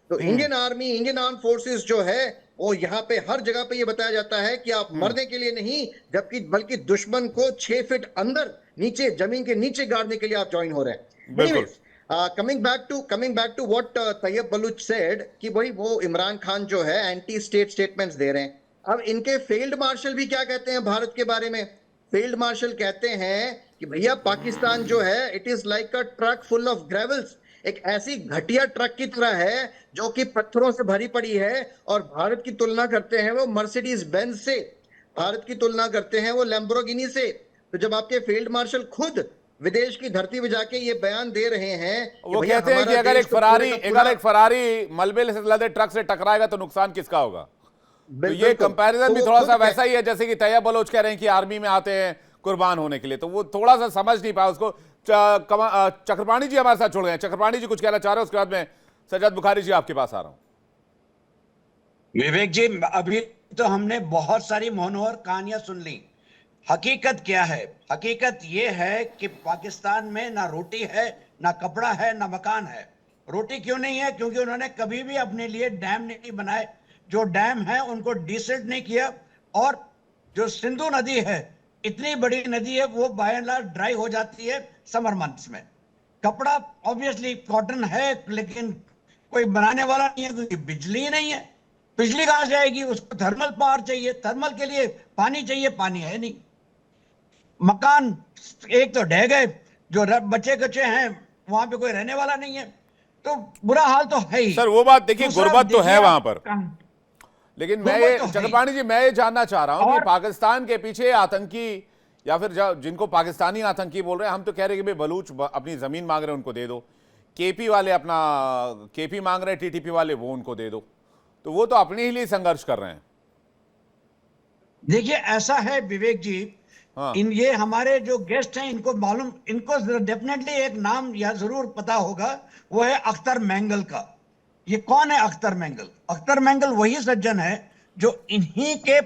तो Indian army, Indian arm forces जो है वो यहाँ पे हर जगह पे ये बताया जाता है कि आप मरने के लिए नहीं, जबकि बल्कि दुश्मन को 6 फीट अंदर नीचे जमीन के नीचे गाड़ने के लिए आप ज्वाइन हो रहे हैं। Coming back to what Tayyab Baloch said, कि भाई वो इमरान खान जो है एंटी स्टेट स्टेटमेंट्स दे रहे हैं। अब इनके फील्ड मार्शल भी क्या कहते हैं भारत के बारे में? फील्ड मार्शल कहते हैं कि भैया पाकिस्तान जो है it is like a truck full of gravels, एक ऐसी घटिया ट्रक की तरह है जो कि पत्थरों से भरी पड़ी है, और भारत की तुलना करते हैं वो मर्सिडीज बेंज से, भारत की तुलना करते हैं वो लैम्बोर्गिनी से। तो जब आपके फील्ड मार्शल खुद विदेश की धरती पे जाके ये बयान दे रहे हैं कि वो भैया कहते हैं कि हमारा अगर देश एक तो फरारी पूरे का अगर एक फरारी मलबे से लदे ट्रक से टकराएगा तो नुकसान किसका होगा? तो ये बिल्कुल। कंपैरिजन तो भी वो थोड़ा खुद सा वैसा ही है जैसे कि तैयब बलोच कह रहे हैं कि आर्मी में आते हैं कुर्बान होने के लिए, तो वो थोड़ा सा समझ नहीं पाया उसको। चक्रपाणी जी हमारे साथ जुड़ गए हैं। चक्रपाणी जी कुछ कहना चाह रहे हैं, उसके बाद में सज्जाद बुखारी जी आपके पास आ रहा हूं। विवेक जी, अभी तो हमने बहुत सारी मनोहर कहानियां सुन ली। हकीकत क्या है? हकीकत यह है कि पाकिस्तान में ना रोटी है, ना कपड़ा है, ना मकान है। रोटी क्यों नहीं है? क्योंकि उन्होंने कभी भी अपने लिए डैम नहीं बनाए। जो डैम है उनको डिसेल्ट नहीं किया। और जो सिंधु नदी है, इतनी बड़ी नदी है, वो बाय एंड लार्ज ड्राई हो जाती है समर मंथ्स में। कपड़ा ऑब्वियसली कॉटन है, लेकिन कोई बनाने वाला नहीं है क्योंकि बिजली नहीं है। बिजली कहां से आएगी? उसको थर्मल पावर चाहिए, थर्मल के लिए पानी चाहिए, पानी है नहीं। मकान एक तो ढह गए, जो बचे कच्चे हैं वहां पे कोई रहने वाला नहीं है। तो बुरा हाल तो है ही। सर वो बात देखिए, दूसरा गुर्बत तो देखिए है वहां आप पर, लेकिन मैं गुर्बत ये तो है ही। चक्रपाणी जी मैं ये जानना चाह रहा हूं कि और पाकिस्तान के पीछे आतंकी या फिर जिनको पाकिस्तानी आतंकी बोल रहे हैं, हम तो कह रहे हैं कि भाई बलूच अपनी जमीन मांग रहे हैं उनको दे दो, केपी वाले अपना केपी मांग रहे हैं, टीटीपी वाले वो उनको दे दो, तो वो तो अपने ही लिए संघर्ष कर रहे हैं। देखिए ऐसा है विवेक जी, हाँ ये हमारे जो गेस्ट हैं इनको मालूम, इनको डेफिनेटली एक नाम या जरूर पता होगा, वो है अख्तर मैंगल का। ये कौन है अख्तर मैंगल? अख्तर मैंगल वही सज्जन है जो इन्हीं के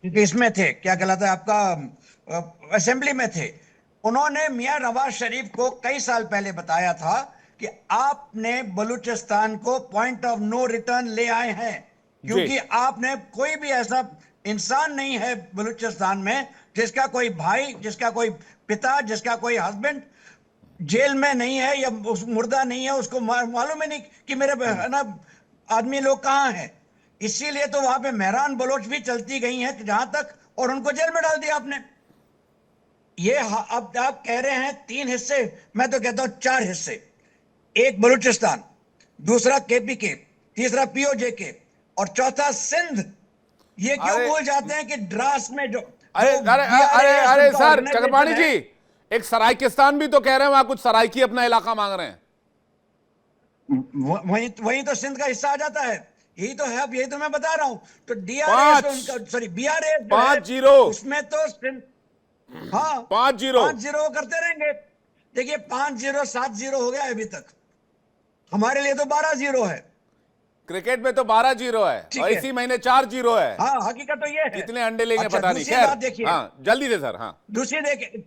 इसमें थे, क्या कहलाता है आपका, असेंबली में थे। उन्होंने मियां नवाज शरीफ को कई साल पहले बताया था कि आपने बलूचिस्तान को पॉइंट ऑफ नो रिटर्न ले आए हैं, क्योंकि आपने कोई भी ऐसा इंसान नहीं है बलूचिस्तान में जिसका कोई भाई, जिसका कोई पिता, जिसका कोई हस्बैंड जेल में नहीं है या उस मुर्दा नहीं है, उसको मालूम ही नहीं कि मेरे है ना आदमी लोग कहाँ हैं। इसीलिए तो वहां पे मेहरान बलोच भी चलती गई हैं जहां तक, और उनको जेल में डाल दिया आपने। ये अब आप कह रहे हैं 3 हिस्से, मैं तो कहता हूं 4 हिस्से। एक बलूचिस्तान, दूसरा केपीके, तीसरा पीओजेके, और चौथा सिंध। ये क्यों अरे भूल जाते हैं कि द्रास में जो अरे जो अरे अरे BRAS अरे उनका सर organization चक्रपाणी है। जी, एक सरायकिस्तान भी तो कह रहे हैं, वहां कुछ सरायकी अपना इलाका मांग रहे हैं। वही वही तो सिंध का हिस्सा आ जाता है। यही तो है, अब यही तो मैं बता रहा हूं। तो पांच DRAS उनका, सॉरी BRAS जो है 5-0 उसमें तो सिंध, हाँ 5-0 5-0 करते रहेंगे। देखिए 5-0 7-0 हो गया है अभी तक, हमारे लिए तो 12-0 है। क्रिकेट में तो 12-0 है ठीक और है। इसी महीने 4-0 है। हाँ हकीकत तो ये है। कितने अंडे लेंगे अच्छा, पता नहीं। दूसरी खैर बात देखिए, हाँ जल्दी से सर। हाँ दूसरी देखिए,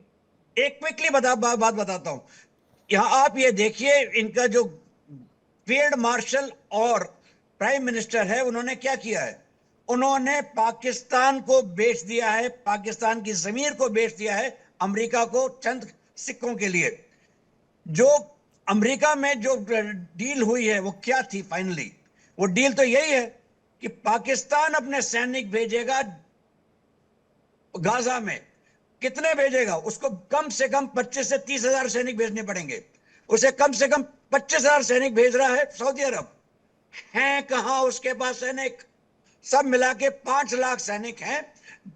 एक क्विकली बात बताता हूं। यहां आप ये देखिए, इनका जो फील्ड मार्शल और प्राइम मिनिस्टर है, उन्होंने क्या किया है? उन्होंने पाकिस्तान को बेच दिया है, पाकिस्तान की जमीन को बेच दिया है अमेरिका को चंद सिक्कों के लिए। जो अमेरिका में जो डील हुई है वो क्या थी फाइनली? वो डील तो यही है कि पाकिस्तान अपने सैनिक भेजेगा गाजा में। कितने भेजेगा? उसको कम से कम 25 से 30 हजार सैनिक भेजने पड़ेंगे। उसे कम से कम 25,000 सैनिक भेज रहा है सऊदी अरब। हैं कहां उसके पास सैनिक? सब मिला के 5 लाख सैनिक हैं,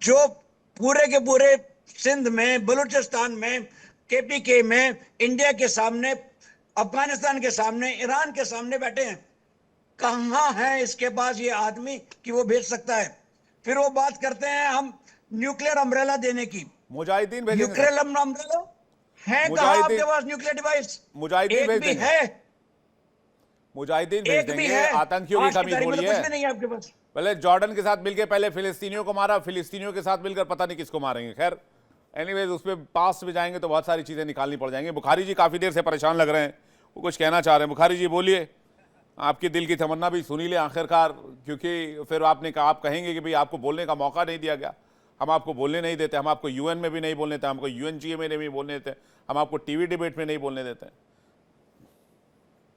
जो पूरे के पूरे सिंध में, बलूचिस्तान में, केपीके में, इंडिया के सामने, अफगानिस्तान के सामने, ईरान के सामने बैठे हैं। कहां है इसके पास ये आदमी कि वो भेज सकता है? फिर वो बात करते हैं हम न्यूक्लियर अम्ब्रेला देने की। मुजाहिदीन भेजेंगे सर। न्यूक्लियर अम्ब्रेला है कहां आपके पास? न्यूक्लियर डिवाइस मुजाहिदीन एक भेज भी देंगे। है? मुजाहिदीन भेज एक भी देंगे। है? आतंकियों की आज की कमी तारीख में तो थोड़ी कुछ है। भी नहीं है आपके पास। पहले जॉर्डन के साथ मिलकर पहले फिलिस्तीनियों को मारा, फिलिस्तीनियों के साथ मिलकर पता नहीं किसको मारेंगे। खैर एनीवेज उस पर पास में जाएंगे तो बहुत सारी चीजें निकालनी पड़ जाएंगी। बुखारी जी काफी देर से परेशान लग रहे हैं, वो कुछ कहना चाह रहे हैं। बुखारी जी बोलिए, आपकी दिल की तमन्ना भी सुनी ले आखिरकार, क्योंकि फिर आपने कहा, आप कहेंगे कि भाई आपको बोलने का मौका नहीं दिया गया, हम आपको बोलने नहीं देते, हम आपको यूएन में भी नहीं बोलने देते, हमको यूएनजीए में नहीं बोलने देते, हम आपको टीवी डिबेट में नहीं बोलने देते।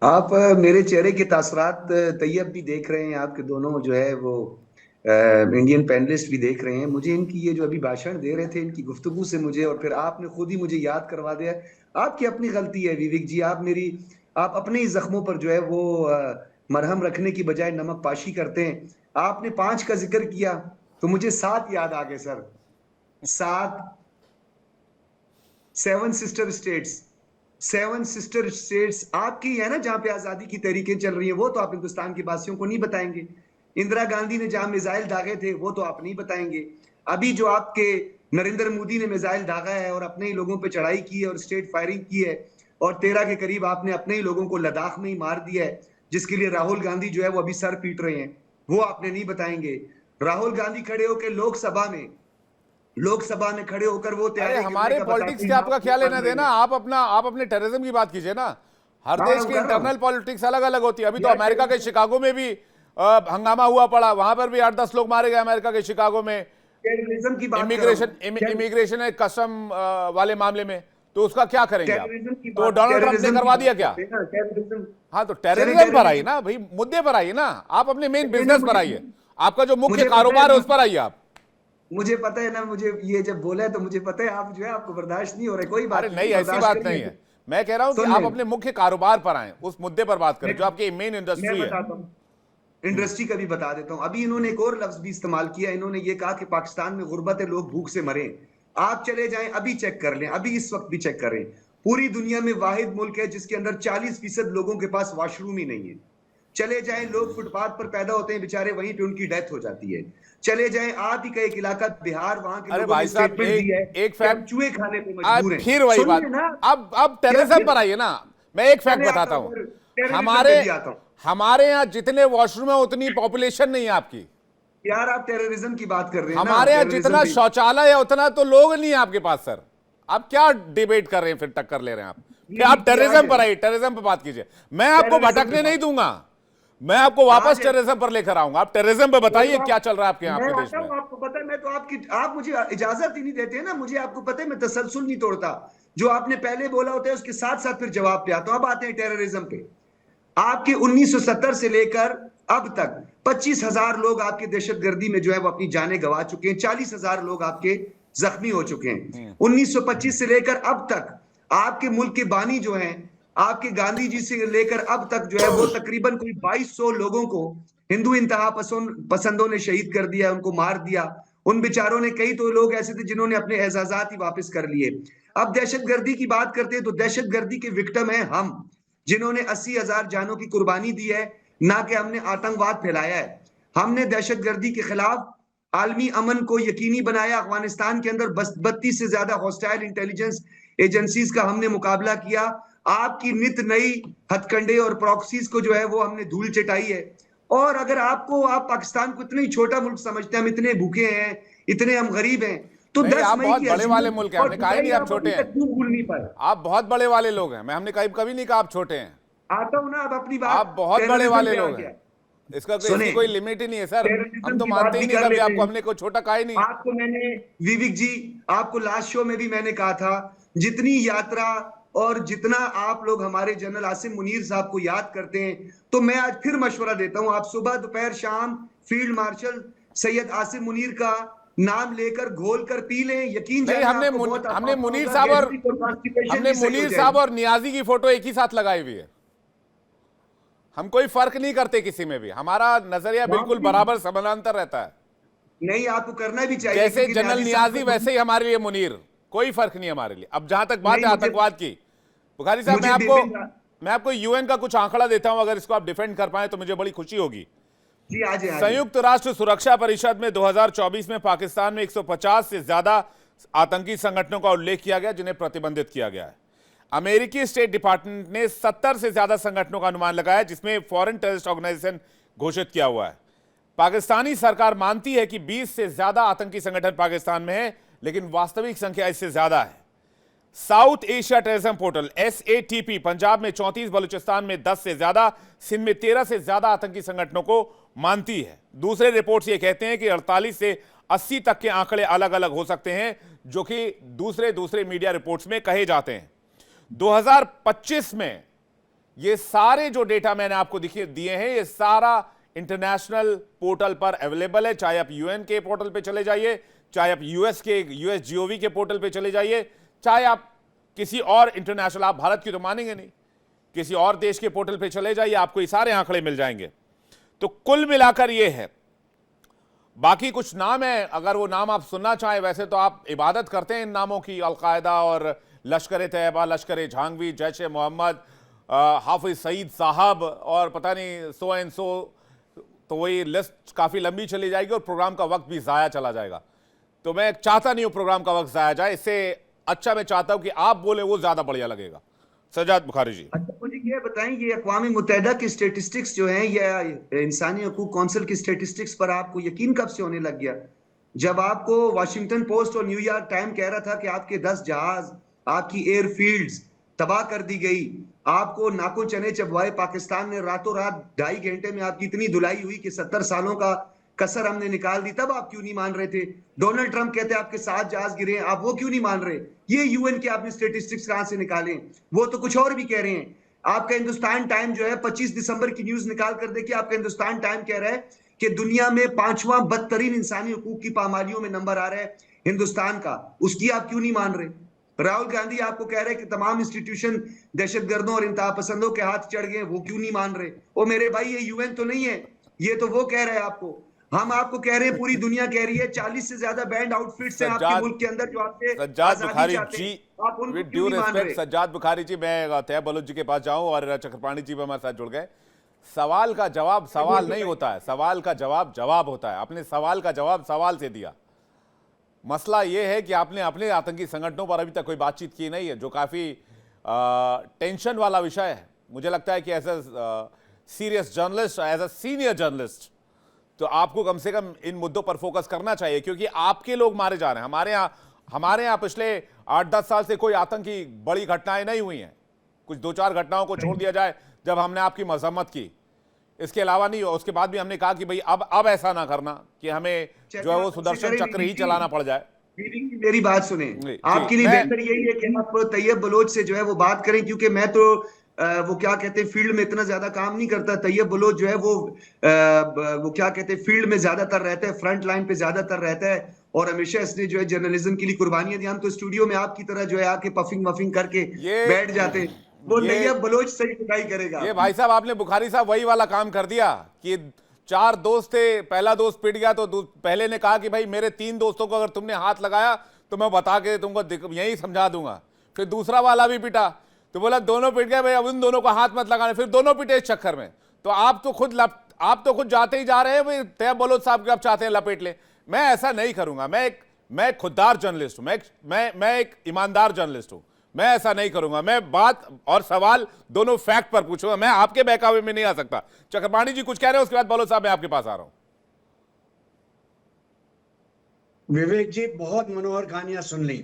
आप मेरे चेहरे के तासरात तैयब भी देख रहे हैं। आपके दोनों जो है वो इंडियन पैनलिस्ट भी देख रहे हैं। मुझे इनकी ये जो अभी भाषण दे रहे थे, इनकी गुफ्तगू से मुझे, और फिर आपने खुद ही मुझे याद करवा दिया। आपकी अपनी गलती है विवेक जी, आप अपने ही जख्मों पर जो है वो मरहम रखने की बजाय नमक पाशी करते हैं। आपने 5 का जिक्र किया तो मुझे 7 याद आ गए सर। 7 7 सिस्टर स्टेट्स आपकी है ना, जहां पे आजादी की तहरीकें चल रही हैं, वो तो आप हिंदुस्तान के वासियों को नहीं बताएंगे। इंदिरा गांधी ने जहां मिसाइल दागे थे वो तो आप नहीं बताएंगे। अभी जो आपके नरेंद्र मोदी ने मिसाइल दागा है और अपने ही लोगों पे चढ़ाई की है और स्टेट फायरिंग की है, और 13 के करीब आपने अपने ही लोगों को लद्दाख में ही मार दिया है, जिसके लिए राहुल गांधी जो है वो अभी सर पीट रहे हैं, वो आपने नहीं बताएंगे। राहुल गांधी खड़े होकर लोकसभा में खड़े होकर वो अरे हमारे पॉलिटिक्स से आपका क्या लेना देना? आप अपने टेररिज्म की बात कीजिए ना। हर देश की इंटरनल पॉलिटिक्स अलग अलग होती है। अभी तो अमेरिका के शिकागो में भी हंगामा हुआ पड़ा, वहां पर भी 8-10 लोग मारे गए अमेरिका के शिकागो में इमिग्रेशन है कस्टम वाले मामले में। तो उसका क्या करेंगे आप? तो डोनाल्ड ट्रंप ने करवा दिया क्या? हाँ, तो टेररिज्म पर आइए ना भाई, मुद्दे पर आइए ना। आप अपने मेन बिजनेस पर आइए, आपका जो मुख्य कारोबार है उस पर आइए आप। मुझे पता है ना, मुझे ये जब बोला है तो मुझे पता है आप जो है आपको बर्दाश्त नहीं हो रहा है। कोई बात नहीं, ऐसी बात नहीं है। मैं कह रहा हूं कि आप अपने मुख्य कारोबार पर आए, उस मुद्दे पर बात करें जो आपकी मेन इंडस्ट्री है। इंडस्ट्री का भी बता देता हूं। अभी इन्होंने एक और लफ्ज भी इस्तेमाल किया, इन्होंने ये कहा कि पाकिस्तान में गुर्बत है, लोग भूख से मरे। आप चले जाएं, अभी चेक कर लें, अभी इस वक्त भी चेक करें। पूरी दुनिया में वाहिद मुल्क है जिसके अंदर 40% लोगों के पास वॉशरूम ही नहीं है। चले जाएं, लोग फुटपाथ पर पैदा होते हैं बेचारे, वहीं पे उनकी डेथ हो जाती है। चले जाएं, आप ही का एक इलाका बिहार, वहां के लोगों ने स्टेटमेंट दी है एक फैक्ट, चूहे खाने पे मजबूर हैं। फिर वही बात। अब टेररिज्म पर आइए ना। मैं एक फैक्ट बताता हूं, हमारे यहाँ जितने वॉशरूम है उतनी पॉपुलेशन नहीं है आपकी। यार आप टेररिज्म की बात कर रहे हैं। हमारे यहाँ जितना शौचालय है उतना तो लोग नहीं है आपके पास सर। आप क्या डिबेट कर रहे हैं, फिर टक्कर ले रहे हैं आप? फिर आप टेररिज्म पर आइए, टेररिज्म पर बात कीजिए। मैं आपको भटकने नहीं दूंगा, मैं आपको वापस टेररिज्म पर लेकर आऊंगा। आप टेररिज्म पे बताइए क्या चल रहा है आपके यहाँ देश में। आपको पता है, मैं तो आप मुझे इजाजत ही नहीं देते ना। मुझे आपको पता है मैं तसलसल नहीं तोड़ता। जो आपने पहले बोला होता है उसके साथ साथ फिर जवाब पे आता हूं। अब आते हैं टेररिज्म पे। आपके 1970 से लेकर अब तक 25,000 लोग आपके दहशतगर्दी में जो है वो अपनी जानें गंवा चुके हैं। 40,000 लोग आपके जख्मी हो चुके हैं। 1925 से लेकर अब तक आपके मुल्क के बानी जो हैं, आपके गांधी जी से लेकर अब तक जो है वो तकरीबन कोई 2200 लोगों को हिंदू इंतहा पसंदों ने शहीद कर दिया, उनको मार दिया। उन बेचारों ने, कई तो लोग ऐसे थे जिन्होंने अपने एजाजात ही वापस कर लिए। अब दहशतगर्दी की बात करते हैं तो दहशतगर्दी के विक्टिम हैं हम, जिन्होंने 80,000 जानों की कुर्बानी दी है, ना कि हमने आतंकवाद फैलाया है। हमने दहशतगर्दी के खिलाफ आलमी अमन को यकीनी बनाया। अफगानिस्तान के अंदर 32 से ज्यादा हॉस्टाइल इंटेलिजेंस एजेंसीज का हमने मुकाबला किया। आपकी नित नई हथकंडे और प्रॉक्सीज को जो है वो हमने धूल चटाई है। और अगर आप पाकिस्तान को इतना ही छोटा मुल्क समझते हैं, हम इतने भूखे हैं, इतने हम गरीब हैं, तो 10 मई बहुत की बड़े वाले मुल्क है, हमने कहा ही नहीं आप छोटे हैं। भूल नहीं पाए। आप बहुत बड़े वाले लोग हैं, मैं हमने कभी नहीं कहा आप छोटे हैं। आता हूं ना, अब अपनी बात। आप बहुत बड़े वाले लोग हैं, इसका कोई लिमिट ही नहीं है सर। हम तो मानते ही नहीं कभी आपको, हमने कोई छोटा कहा ही नहीं। आपको मैंने विवेक जी, आपको लास्ट शो में भी मैंने कहा था, जितनी यात्रा और जितना आप लोग हमारे जनरल आसिम मुनीर साहब को याद करते हैं, तो मैं आज फिर मशवरा देता हूं, आप सुबह दोपहर शाम फील्ड मार्शल सैयद आसिम मुनीर का नाम लेकर घोल कर पी लें। यकीन नहीं, हमने मुनीर साहब और नियाजी की फोटो एक ही साथ लगाई हुई है। हम कोई फर्क नहीं करते किसी में भी, हमारा नजरिया बिल्कुल बराबर समानांतर रहता है। नहीं, आपको करना भी चाहिए। जैसे जनरल नियाजी वैसे ही हमारे लिए मुनीर, कोई फर्क नहीं हमारे लिए। अब जहां तक बात है आतंकवाद की, बुखारी साहब, मैं आपको यूएन का कुछ आंकड़ा देता हूं, अगर इसको आप डिफेंड कर पाए तो मुझे बड़ी खुशी होगी। जी, आज संयुक्त राष्ट्र सुरक्षा परिषद में 2024 में पाकिस्तान में 150 से ज्यादा आतंकी संगठनों का उल्लेख किया गया जिन्हें प्रतिबंधित किया गया है। अमेरिकी स्टेट डिपार्टमेंट ने 70 से ज्यादा संगठनों का अनुमान लगाया जिसमें फॉरेन टेररिस्ट ऑर्गेनाइजेशन घोषित किया हुआ है। पाकिस्तानी सरकार मानती है कि 20 से ज्यादा आतंकी संगठन पाकिस्तान में है, लेकिन वास्तविक संख्या इससे ज्यादा है। South Asia terrorism portal SATP Punjab में 34, बलूचिस्तान में 10 से ज्यादा, सिंध में 13 से ज्यादा आतंकी संगठनों को मानती है। दूसरे रिपोर्ट्स ये कहते हैं कि 48 से 80 तक के आंकड़े अलग अलग हो सकते हैं, जो कि दूसरे मीडिया रिपोर्ट्स में कहे जाते हैं। 2025 में ये सारे जो डेटा मैंने आपको दिए हैं, ये सारा इंटरनेशनल पोर्टल पर अवेलेबल है। चाहे आप यूएन के पोर्टल पे चले जाइए, चाहे आप यूएस जीओवी के पोर्टल पे चले जाइए, चाहे आप किसी और इंटरनेशनल, आप भारत की तो मानेंगे नहीं, किसी और देश के पोर्टल पे चले जाइए, आपको ये सारे आंकड़े मिल जाएंगे। तो कुल मिलाकर ये है। बाकी कुछ नाम है, अगर वो नाम आप सुनना चाहें, वैसे तो आप इबादत करते हैं इन नामों की, अलकायदा और लश्कर तैयबा, लश्कर झांगवी, जैश ए मोहम्मद, हाफिज सईद साहब और पता नहीं सो एंड सो। तो वही लिस्ट काफ़ी लंबी चली जाएगी और प्रोग्राम का वक्त भी ज़ाया चला जाएगा। तो मैं चाहता नहीं हूँ प्रोग्राम का वक्त ज़ाया जाए, इससे अच्छा मैं चाहता हूँ कि आप बोले, वो ज़्यादा बढ़िया लगेगा। सज्जाद बुखारी जी, अच्छा मुझे ये बताएं, ये अक़वाम मुत्तहिदा की स्टेटिस्टिक्स जो हैं, या इंसानी हकूक काउंसिल की स्टेटिस्टिक्स पर आपको यकीन कब से होने लग गया? जब आपको वाशिंगटन पोस्ट और न्यूयॉर्क टाइम कह रहा था कि आपके 10 जहाज, आपकी एयरफील्ड्स तबाह कर दी गई, आपको नाको चने चबवाए पाकिस्तान ने, रातों रात 2.5 घंटे में आपकी इतनी धुलाई हुई कि 70 सालों का कसर हमने निकाल दी, तब आप क्यों नहीं मान रहे थे? डोनाल्ड ट्रंप कहते हैं आपके 7 जहाज गिरे, आप वो क्यों नहीं मान रहे? ये यूएन के आपने स्टेटिस्टिक्स कहां से निकाले? वो तो कुछ और भी कह रहे हैं। आपका हिंदुस्तान टाइम जो है 25 दिसंबर की न्यूज निकाल कर देखिए, आपका हिंदुस्तान टाइम कह रहा है कि दुनिया में 5वां बदतरीन इंसानी हकूक की पामालियों में नंबर आ रहा है हिंदुस्तान का, उसकी आप क्यों नहीं मान रहे? राहुल गांधी आपको कह रहे हैं कि तमाम इंस्टीट्यूशन दहशतगर्दों और इंतहा पसंदों के हाथ चढ़ गए, वो क्यों नहीं मान रहे? ओ मेरे भाई, ये यूएन तो नहीं है, ये तो वो कह रहे हैं आपको। हम आपको कह रहे हैं, पूरी दुनिया कह रही है 40 से ज्यादा बैंड आउटफिट्स हैं आपके मुल्क के अंदर जो आपसे सज्जाद बुखारी चाहते जी, हैं, आप उनको विद क्यों ड्यू नहीं मान रहे? रिस्पेक्ट सज्जाद बुखारी जी, मैं तैयब बलोच जी के पास जाऊं और चक्रपाणी जी भी हमारे साथ जुड़ गए। सवाल का जवाब सवाल नहीं होता है, सवाल का जवाब जवाब होता है। आपने सवाल का जवाब सवाल से दिया। मसला यह है कि आपने अपने आतंकी संगठनों पर अभी तक कोई बातचीत की नहीं है, जो काफी टेंशन वाला विषय है। मुझे लगता है कि as a serious journalist, as a senior journalist, तो आपको कम से कम इन मुद्दों पर फोकस करना चाहिए, क्योंकि आपके लोग मारे जा रहे हैं। हमारे यहाँ पिछले 8-10 साल से कोई आतंकी बड़ी घटनाएं नहीं हुई हैं। कुछ 2-4 घटनाओं को छोड़ दिया जाए जब हमने आपकी मजम्मत की, इसके अलावा नहीं हो। उसके बाद भी हमने कहा कि भाई अब ऐसा ना करना कि हमें जो है वो सुदर्शन चक्र ही चलाना पड़ जाए। मेरी बात सुने, आपके लिए बेहतर यही है कि आप तैयब बलोच से जो है वो बात करें, क्योंकि मैं तो वो क्या कहते हैं, फील्ड में इतना ज्यादा काम नहीं करता। तैयब बलोच जो है वो क्या कहते हैं, फील्ड में ज्यादातर रहता है, फ्रंट लाइन पे ज्यादातर रहता है, और हमेशा इसने जो है जर्नलिज्म के लिए कुर्बानियां दी। हम तो स्टूडियो में आपकी तरह जो है आके पफिंग मफिंग करके बैठ जाते हैं। वो तैयब बलोच सही जुदाई करेगा। ये भाई साहब, आपने बुखारी साहब वही वाला काम कर दिया कि 4 दोस्त थे, पहला दोस्त पिट गया तो पहले ने कहा कि भाई मेरे 3 दोस्तों को अगर तुमने हाथ लगाया तो मैं बता के तुमको यही समझा दूंगा। फिर दूसरा वाला भी पिटा तो बोला दोनों पिट गए भाई, अब उन दोनों को हाथ मत लगाने। फिर दोनों पिटे इस चक्कर में। तो आप तो खुद जाते ही जा रहे हैं भाई, तैयब बलोच साहब के आप चाहते हैं लपेट ले। मैं ऐसा नहीं करूंगा। मैं खुददार जर्नलिस्ट हूं, मैं एक ईमानदार जर्नलिस्ट हूं। मैं ऐसा नहीं करूंगा। मैं बात और सवाल दोनों फैक्ट पर पूछूंगा। मैं आपके बहकावे में नहीं आ सकता। चक्रपाणी जी कुछ कह रहे हैं, उसके बाद बलोच साहब मैं आपके पास आ रहा हूं। विवेक जी, बहुत मनोहर कहानियां सुन ली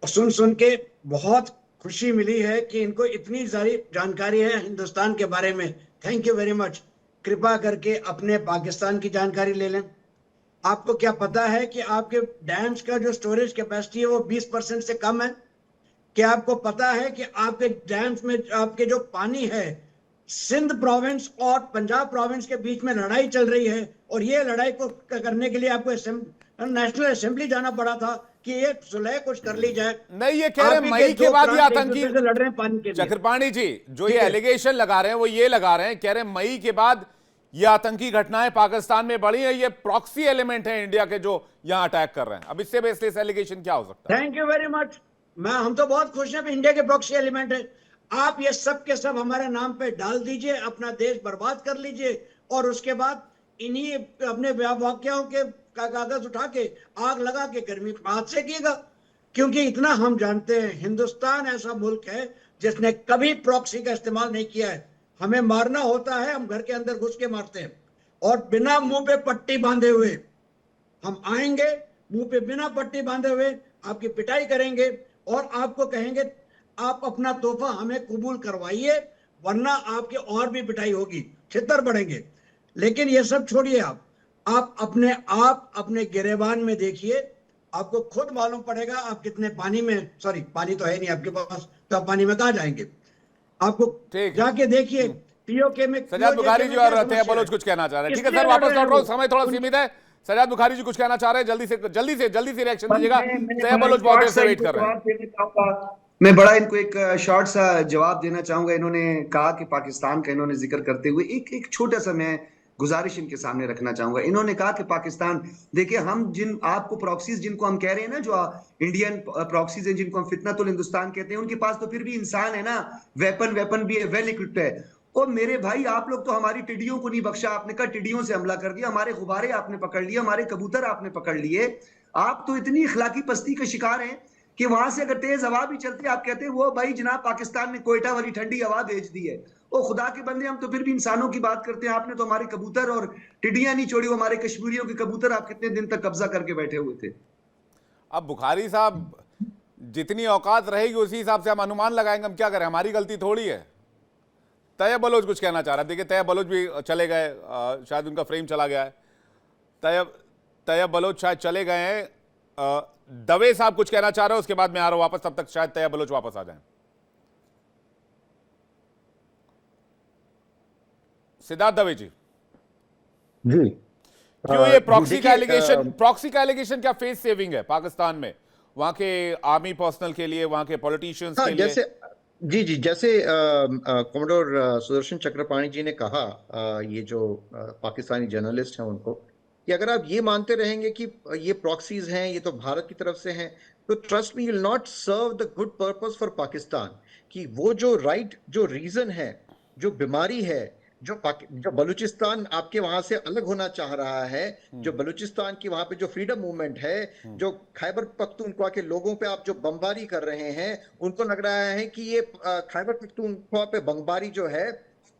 और सुन के बहुत खुशी मिली है कि इनको इतनी सारी जानकारी है हिंदुस्तान के बारे में। Thank you very much. कृपा करके अपने पाकिस्तान की जानकारी ले लें। आपको क्या पता है कि आपके डैम्स का जो स्टोरेज कैपेसिटी है वो 20% से कम है? क्या आपको पता है कि आपके डैम्स में आपके जो पानी है, सिंध प्रोविंस और पंजाब प्रोविंस के बीच में लड़ाई चल रही है, और ये लड़ाई को करने के लिए आपको नेशनल असेंबली जाना पड़ा था कि ये सुलह कुछ कर ली जाए। नहीं, ये कह रहे हैं मई के बाद ये आतंकी लड़ रहे हैं पानी के लिए। चक्रपाणी जी जो ये एलिगेशन लगा रहे हैं वो ये लगा रहे हैं, कह रहे हैं मई के बाद ये आतंकी घटनाएं पाकिस्तान में बढ़ी है, ये प्रॉक्सी एलिमेंट है इंडिया के जो यहां अटैक कर रहे हैं। अब इससे बेसलेस एलिगेशन क्या हो सकता है? Thank you very much. हम तो बहुत खुश हैं, इंडिया के प्रॉक्सी एलिमेंट है। आप ये सब के सब हमारे नाम पे डाल दीजिए, अपना देश बर्बाद कर लीजिए, और उसके बाद इन्हीं अपने वाक्यों के कागज उठा के आग लगा के गर्मी हाथ से कीजिएगा। क्योंकि इतना हम जानते हैं, हिंदुस्तान ऐसा मुल्क है जिसने कभी प्रॉक्सी का इस्तेमाल नहीं किया है। हमें मारना होता है, हम घर के अंदर घुस के मारते हैं, और बिना मुंह पे पट्टी बांधे हुए हम आएंगे, मुंह पे बिना पट्टी बांधे हुए आपकी पिटाई करेंगे और आपको कहेंगे आप अपना तोहफा हमें कबूल करवाइए, वरना आपकी और भी पिटाई होगी, छितर बढ़ेंगे। लेकिन ये सब छोड़िए, आप अपने गिरेबान में देखिए, आपको खुद मालूम पड़ेगा आप कितने पानी में, सॉरी पानी तो है नहीं आपके पास, तो आप पानी में कहां जाएंगे? आपको जाके देखिए पीओके में सजाद बुखारी जी और तैयब बलोच कुछ कहना चाह रहे हैं। ठीक है सर, वापस लौट रहा हूं, समय थोड़ा सीमित है। सजाद बुखारी जी कुछ कहना चाह रहे हैं, जल्दी से रिएक्शन दीजिएगा। तैयब बलोच बहुत देर से वेट कर रहे हैं। मैं बड़ा इनको एक शॉर्ट सा जवाब देना चाहूंगा। इन्होंने कहा कि पाकिस्तान का इन्होंने जिक्र करते हुए एक छोटा सा मैं गुजारिश इनके सामने रखना चाहूंगा। इन्होंने कहा कि पाकिस्तान, देखिए हम जिन आपको प्रॉक्सीज जिनको हम कह रहे हैं ना, जो इंडियन प्रॉक्सीज हैं जिनको हम फितनतुल हिंदुस्तान कहते हैं, उनके पास तो फिर भी इंसान है ना, वेपन भी है, वेल इक्विप्ड है। और मेरे भाई आप लोग तो हमारी टिड्डियों को नहीं बख्शा। आपने कहा टिड्डियों से हमला कर दिया, हमारे गुब्बारे आपने पकड़ लिए, हमारे कबूतर आपने पकड़ लिए। आप तो इतनी इखलाकी पस्ती के शिकार हैं कि वहां से अगर तेज हवा भी चलती है आप कहते हैं वो भाई जनाब पाकिस्तान ने कोयटा वाली ठंडी हवा भेज दी है। ओ खुदा के बंदे, हम तो फिर भी इंसानों की बात करते हैं। आपने तो हमारे कबूतर और टिड्डियां नहीं छोड़ी, हमारे कश्मीरियों के कबूतर आप कितने दिन तक कब्जा करके बैठे हुए थे। अब बुखारी साहब, जितनी औकात रहेगी उसी हिसाब से हम अनुमान लगाएंगे। हम क्या करें, हमारी गलती थोड़ी है। तैयब बलोच कुछ कहना चाह रहा है। देखिए तैयब बलोच भी चले गए, शायद उनका फ्रेम चला गया है। तैयब बलोच शायद चले गए हैं। दवे साहब कुछ कहना चाह रहे हो, उसके बाद मैं आ रहा हूं वापस, तब तक शायद तैयब बलोच वापस आ जाएं। सिद्धार्थ दवे जी क्यों ये प्रॉक्सी का एलिगेशन क्या फेस सेविंग है पाकिस्तान में, वहां के आर्मी पर्सनल के लिए, वहां के पॉलिटिशियंस के लिए? जैसे कमोडोर सुदर्शन चक्रपाणी जी ने कहा, ये जो पाकिस्तानी जर्नलिस्ट हैं उनको, कि अगर आप ये मानते रहेंगे कि ये प्रॉक्सीज हैं, ये तो भारत की तरफ से हैं, तो trust me, you will not serve the good purpose for Pakistan. कि वो जो जो रीजन है, जो बीमारी है, जो बलूचिस्तान आपके वहां से अलग होना चाह रहा है, जो बलूचिस्तान की वहां पे जो फ्रीडम मूवमेंट है, जो खैबर पख्तूनख्वा के लोगों पे आप जो बमबारी कर रहे हैं, उनको लग रहा है कि ये खैबर पख्तूनख्वा पे बमबारी जो है,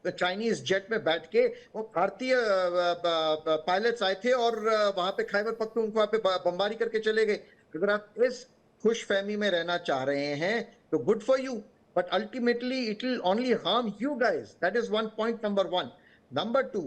चाइनीज जेट में बैठ के वो भारतीय पायलट्स आए थे और वहां पे खैबर पख्तूनख्वा पे बमबारी करके चले गए। अगर आप इस खुशफहमी में रहना चाह रहे हैं तो good for you, but ultimately it will only harm you guys. That is point number 1. Number 2,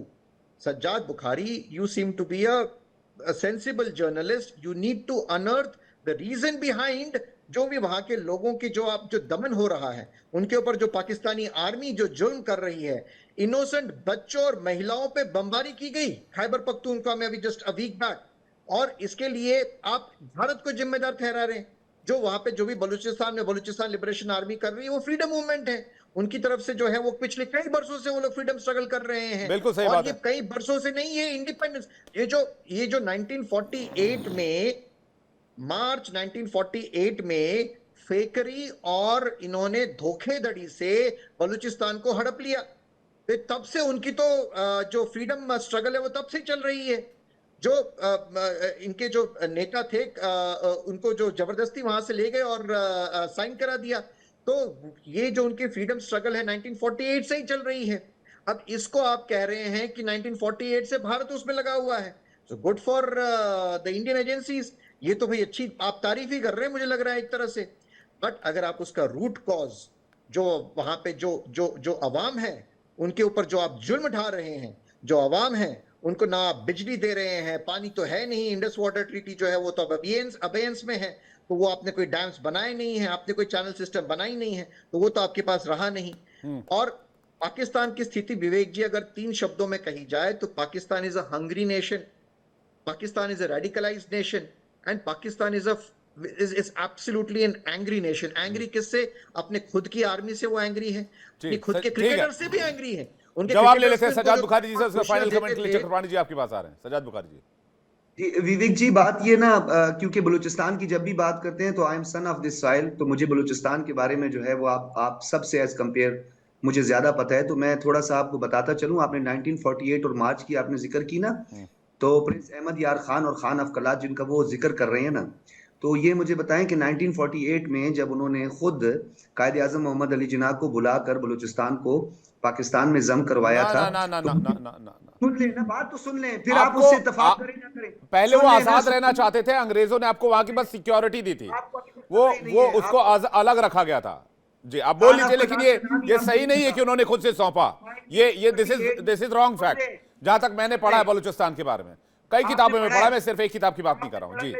Sajjad Bukhari, you seem to be a sensible journalist. You need to unearth the reason behind जो भी वहां के लोगों की जो दमन हो रहा है, उनके ऊपर जो पाकिस्तानी आर्मी जो जुल्म कर रही है, इनोसेंट बच्चों और महिलाओं पे बमबारी की गई खैबर पख्तूनख्वा में अभी जस्ट अ वीक बैक, और इसके लिए आप भारत को जिम्मेदार ठहरा रहे हैं। जो वहां पे जो भी बलूचिस्तान में बलूचिस्तान लिबरेशन आर्मी कर रही है, वो फ्रीडम मूवमेंट है, उनकी तरफ से जो है वो पिछले कई बरसों से वो लोग फ्रीडम स्ट्रगल कर रहे हैं। बिल्कुल सही और बात ये है। कई बरसों से नहीं है इंडिपेंडेंस। ये जो 1948 में, मार्च 1948 में फेकरी और इन्होंने धोखेधड़ी से बलूचिस्तान को हड़प लिया, तो तब से उनकी तो जो फ्रीडम स्ट्रगल है वो तब से चल रही है। जो इनके जो नेता थे, उनको जो जबरदस्ती वहां से ले गए और साइन करा दिया, तो ये जो उनकी फ्रीडम स्ट्रगल है 1948 से ही चल रही है। अब इसको आप कह रहे हैं कि 1948 से भारत उसमें लगा हुआ है, so good for the Indian agencies. ये तो भाई अच्छी आप तारीफ ही कर रहे हैं मुझे लग रहा है एक तरह से, बट अगर आप उसका रूट कॉज, जो वहां पे जो अवाम है उनके ऊपर जो आप जुल्म ढा रहे हैं, जो अवाम है उनको ना आप बिजली दे रहे हैं, पानी तो है नहीं, इंडस वाटर ट्रीटी जो है वो तो अबेयंस में है, तो वो आपने कोई डैम्स बनाए नहीं है, आपने कोई चैनल सिस्टम बनाई नहीं है, तो वो तो आपके पास रहा नहीं। और पाकिस्तान की स्थिति विवेक जी अगर 3 शब्दों में कही जाए तो Pakistan is a hungry nation, Pakistan is a radicalised nation, and Pakistan is absolutely an angry nation. Angry किससे? अपने खुद की आर्मी से वो एंग्री है, अपनी खुद के क्रिकेटर से भी एंग्री है। जवाब ले लेते हैं सजाद बुखारी जी से, उसका फाइनल कमेंट के लिए चक्रपाणी जी आपके पास आ रहे हैं। सजाद बुखारी जी। विवेक जी बात ये ना, क्योंकि बलूचिस्तान की जब भी बात करते हैं तो I am son of this soil, तो मुझे बलूचिस्तान के बारे में जो है वो आप सबसे एज कंपेयर मुझे ज्यादा पता है। तो मैं थोड़ा सा आपको बताता चलूं। आपने 1948 और मार्च की आपने जिक्र की ना, तो प्रिंस अहमद यार खान और खान अफकलात जिनका वो जिक्र कर रहे हैं ना, तो ये मुझे बताएं कि 1948 में जब उन्होंने खुद कायद आजम मोहम्मद अली जिन्ना को बुलाकर बलूचिस्तान को पाकिस्तान में जम करवाया था। सुन ले ना, बात तो सुन ले, फिर आप उससे इत्तेफाक करें ना करें। पहले वो आजाद रहना चाहते थे, अंग्रेजों ने आपको वहां की बस सिक्योरिटी दी थी, वो उसको अलग रखा गया था। जी आप बोल लीजिए, लेकिन ये सही नहीं है कि उन्होंने खुद से सौंपा। ये दिस इज रॉन्ग फैक्ट, जहां तक मैंने पढ़ा है बलूचिस्तान के बारे में, कई किताबों में पढ़ा, मैं सिर्फ एक किताब की बात नहीं कर रहा हूं। जी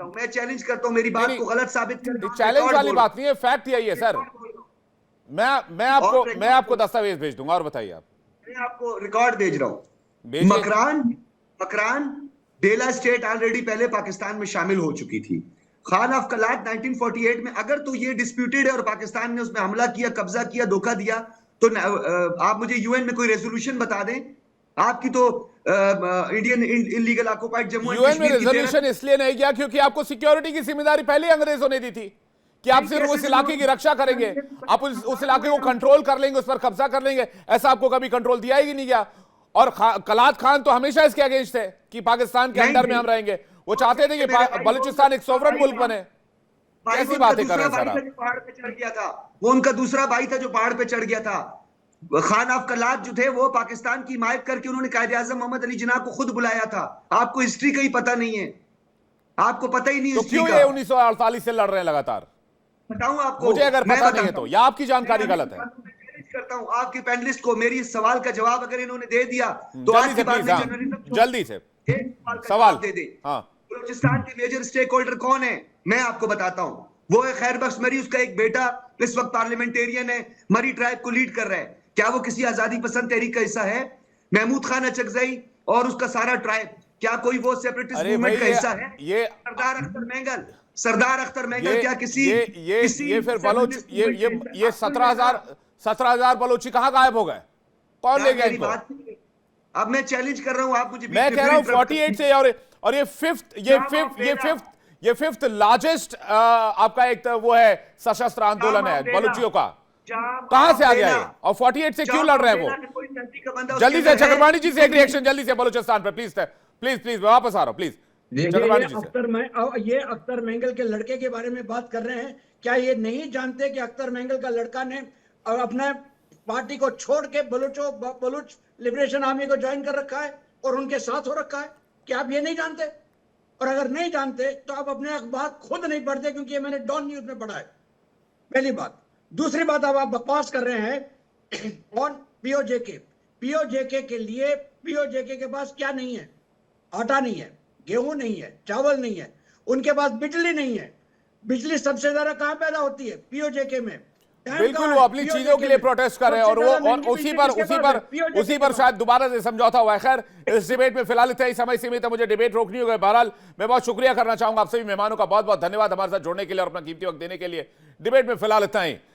मैं चैलेंज करता हूं, मेरी बात को गलत साबित कर। चैलेंज वाली बात नहीं है, फैक्ट यही है सर। मैं आपको दस्तावेज भेज दूंगा। और बताइए आप। मैं आपको रिकॉर्ड भेज रहा हूं। भेजिए। मकरान डेला स्टेट ऑलरेडी पहले पाकिस्तान में शामिल हो चुकी थी। खान ऑफ कलात 1948 में, अगर तो ये डिस्प्यूटेड है और पाकिस्तान ने उसमें हमला किया, कब्जा किया, धोखा दिया, तो आप मुझे यूएन में कोई रेजोल्यूशन बता दें। आपकी तो Indian illegal occupied Jammu and UN में कश्मीर की रेजोल्यूशन इसलिए नहीं किया क्योंकि आपको सिक्योरिटी की जिम्मेदारी पहले अंग्रेजों ने दी थी कि आप सिर्फ उस इलाके की रक्षा करेंगे, आप उस इलाके को कंट्रोल कर लेंगे, उस पर कब्जा कर लेंगे। ऐसा आपको कभी कंट्रोल दिया ही नहीं गया। और कलात खान तो हमेशा इसके अगेंस्ट थे कि पाकिस्तान के अंदर में हम रहेंगे। वो चाहते थे कि बलूचिस्तान एक सोवरन मुल्क बने। कैसी बातें कर रहे हैं सर आप? पहाड़ पे चढ़ गया था वो, उनका दूसरा भाई था जो पहाड़ पे चढ़ गया था। खान ऑफ कलात जो थे वो पाकिस्तान की हिमायत करके उन्होंने कायदे आजम मोहम्मद अली जिन्ना को खुद बुलाया था। आपको हिस्ट्री का ही पता नहीं है, आपको पता ही नहीं तो हिस्ट्री क्यों का। ये 1948 से लड़ रहे हैं लगातार? बताऊं आपको, मुझे अगर मैं पता नहीं है बताता तो हूं। या आपकी जानकारी गलत है। चैलेंज करता हूं आपके पैनलिस्ट को, मेरी इस सवाल का जवाब अगर इन्होंने दे दिया तो आज जल्दी के से बाद प्लीज। में हाँ, जर्नलिज्म जल्दी से एक सवाल का सवाल जवाब दे दे। हाँ। बलूचिस्तान के मेजर स्टेक होल्डर कौन है? मैं आपको बताता हूं, वो है खैर बख्श मरी। उसका एक बेटा इस वक्त पार्लियामेंटेरियन है, मरी ट्राइब को लीड कर रहा है। क्या वो किसी आजादी पसंद तहरीक का हिस्सा है? महमूद खान अचकजई और उसका सारा ट्राइब, क्या कोई वो सेपरेटिस्ट अरे मूवमेंट का भाई हिस्सा है? ये सरदार अख्तर मैंगल क्या किसी ये फिर बलोच ये 17,000 बलोची कहां गायब हो गए? कौन ले गया इनको? अब मैं चैलेंज कर रहा हूं, आप मुझे मैं कह रहा हूं 48 से और ये फिफ्थ लार्जेस्ट आपका एक तो वो है सशस्त्र आंदोलन है बलूचियों का। कहां से आ गया ये? और 48 से क्यों लड़ रहे हैं वो? जल्दी से चक्रवाणी जी से एक रिएक्शन जल्दी से बलूचिस्तान पे प्लीज प्लीज मैं वापस आ रहा हूं प्लीज। ये अख्तर मेंगल के लड़के के बारे में बात कर रहे हैं। क्या ये नहीं जानते कि अख्तर मेंगल का लड़का ने अपने पार्टी को छोड़ के बलूच लिबरेशन आर्मी को ज्वाइन कर रखा है और उनके साथ हो रखा है? क्या आप ये नहीं जानते? और अगर नहीं जानते तो आप अपने अखबार खुद नहीं पढ़ते, क्योंकि ये मैंने डॉन न्यूज में पढ़ा है। पहली बात। दूसरी बात, अब आप बकवास कर रहे हैं ऑन पीओजेके के लिए। पीओजेके के पास क्या नहीं है? आटा नहीं है, गेहूं नहीं है, चावल नहीं है, उनके पास बिजली नहीं है। बिजली सबसे ज्यादा कहां पैदा होती है? पीओजेके में। बिल्कुल वो अपनी चीजों के लिए प्रोटेस्ट कर रहे हैं और उसी पर शायद दोबारा से समझौता हुआ है। खैर इस डिबेट में फिलहाल इतना ही समय सीमित है, मुझे डिबेट रोकनी होगी। बहरहाल मैं बहुत शुक्रिया करना चाहूंगा आप सभी मेहमानों का, बहुत बहुत धन्यवाद हमारे साथ जुड़ने के लिए और अपना कीमती वक्त देने के लिए। डिबेट में फिलहाल इतना ही।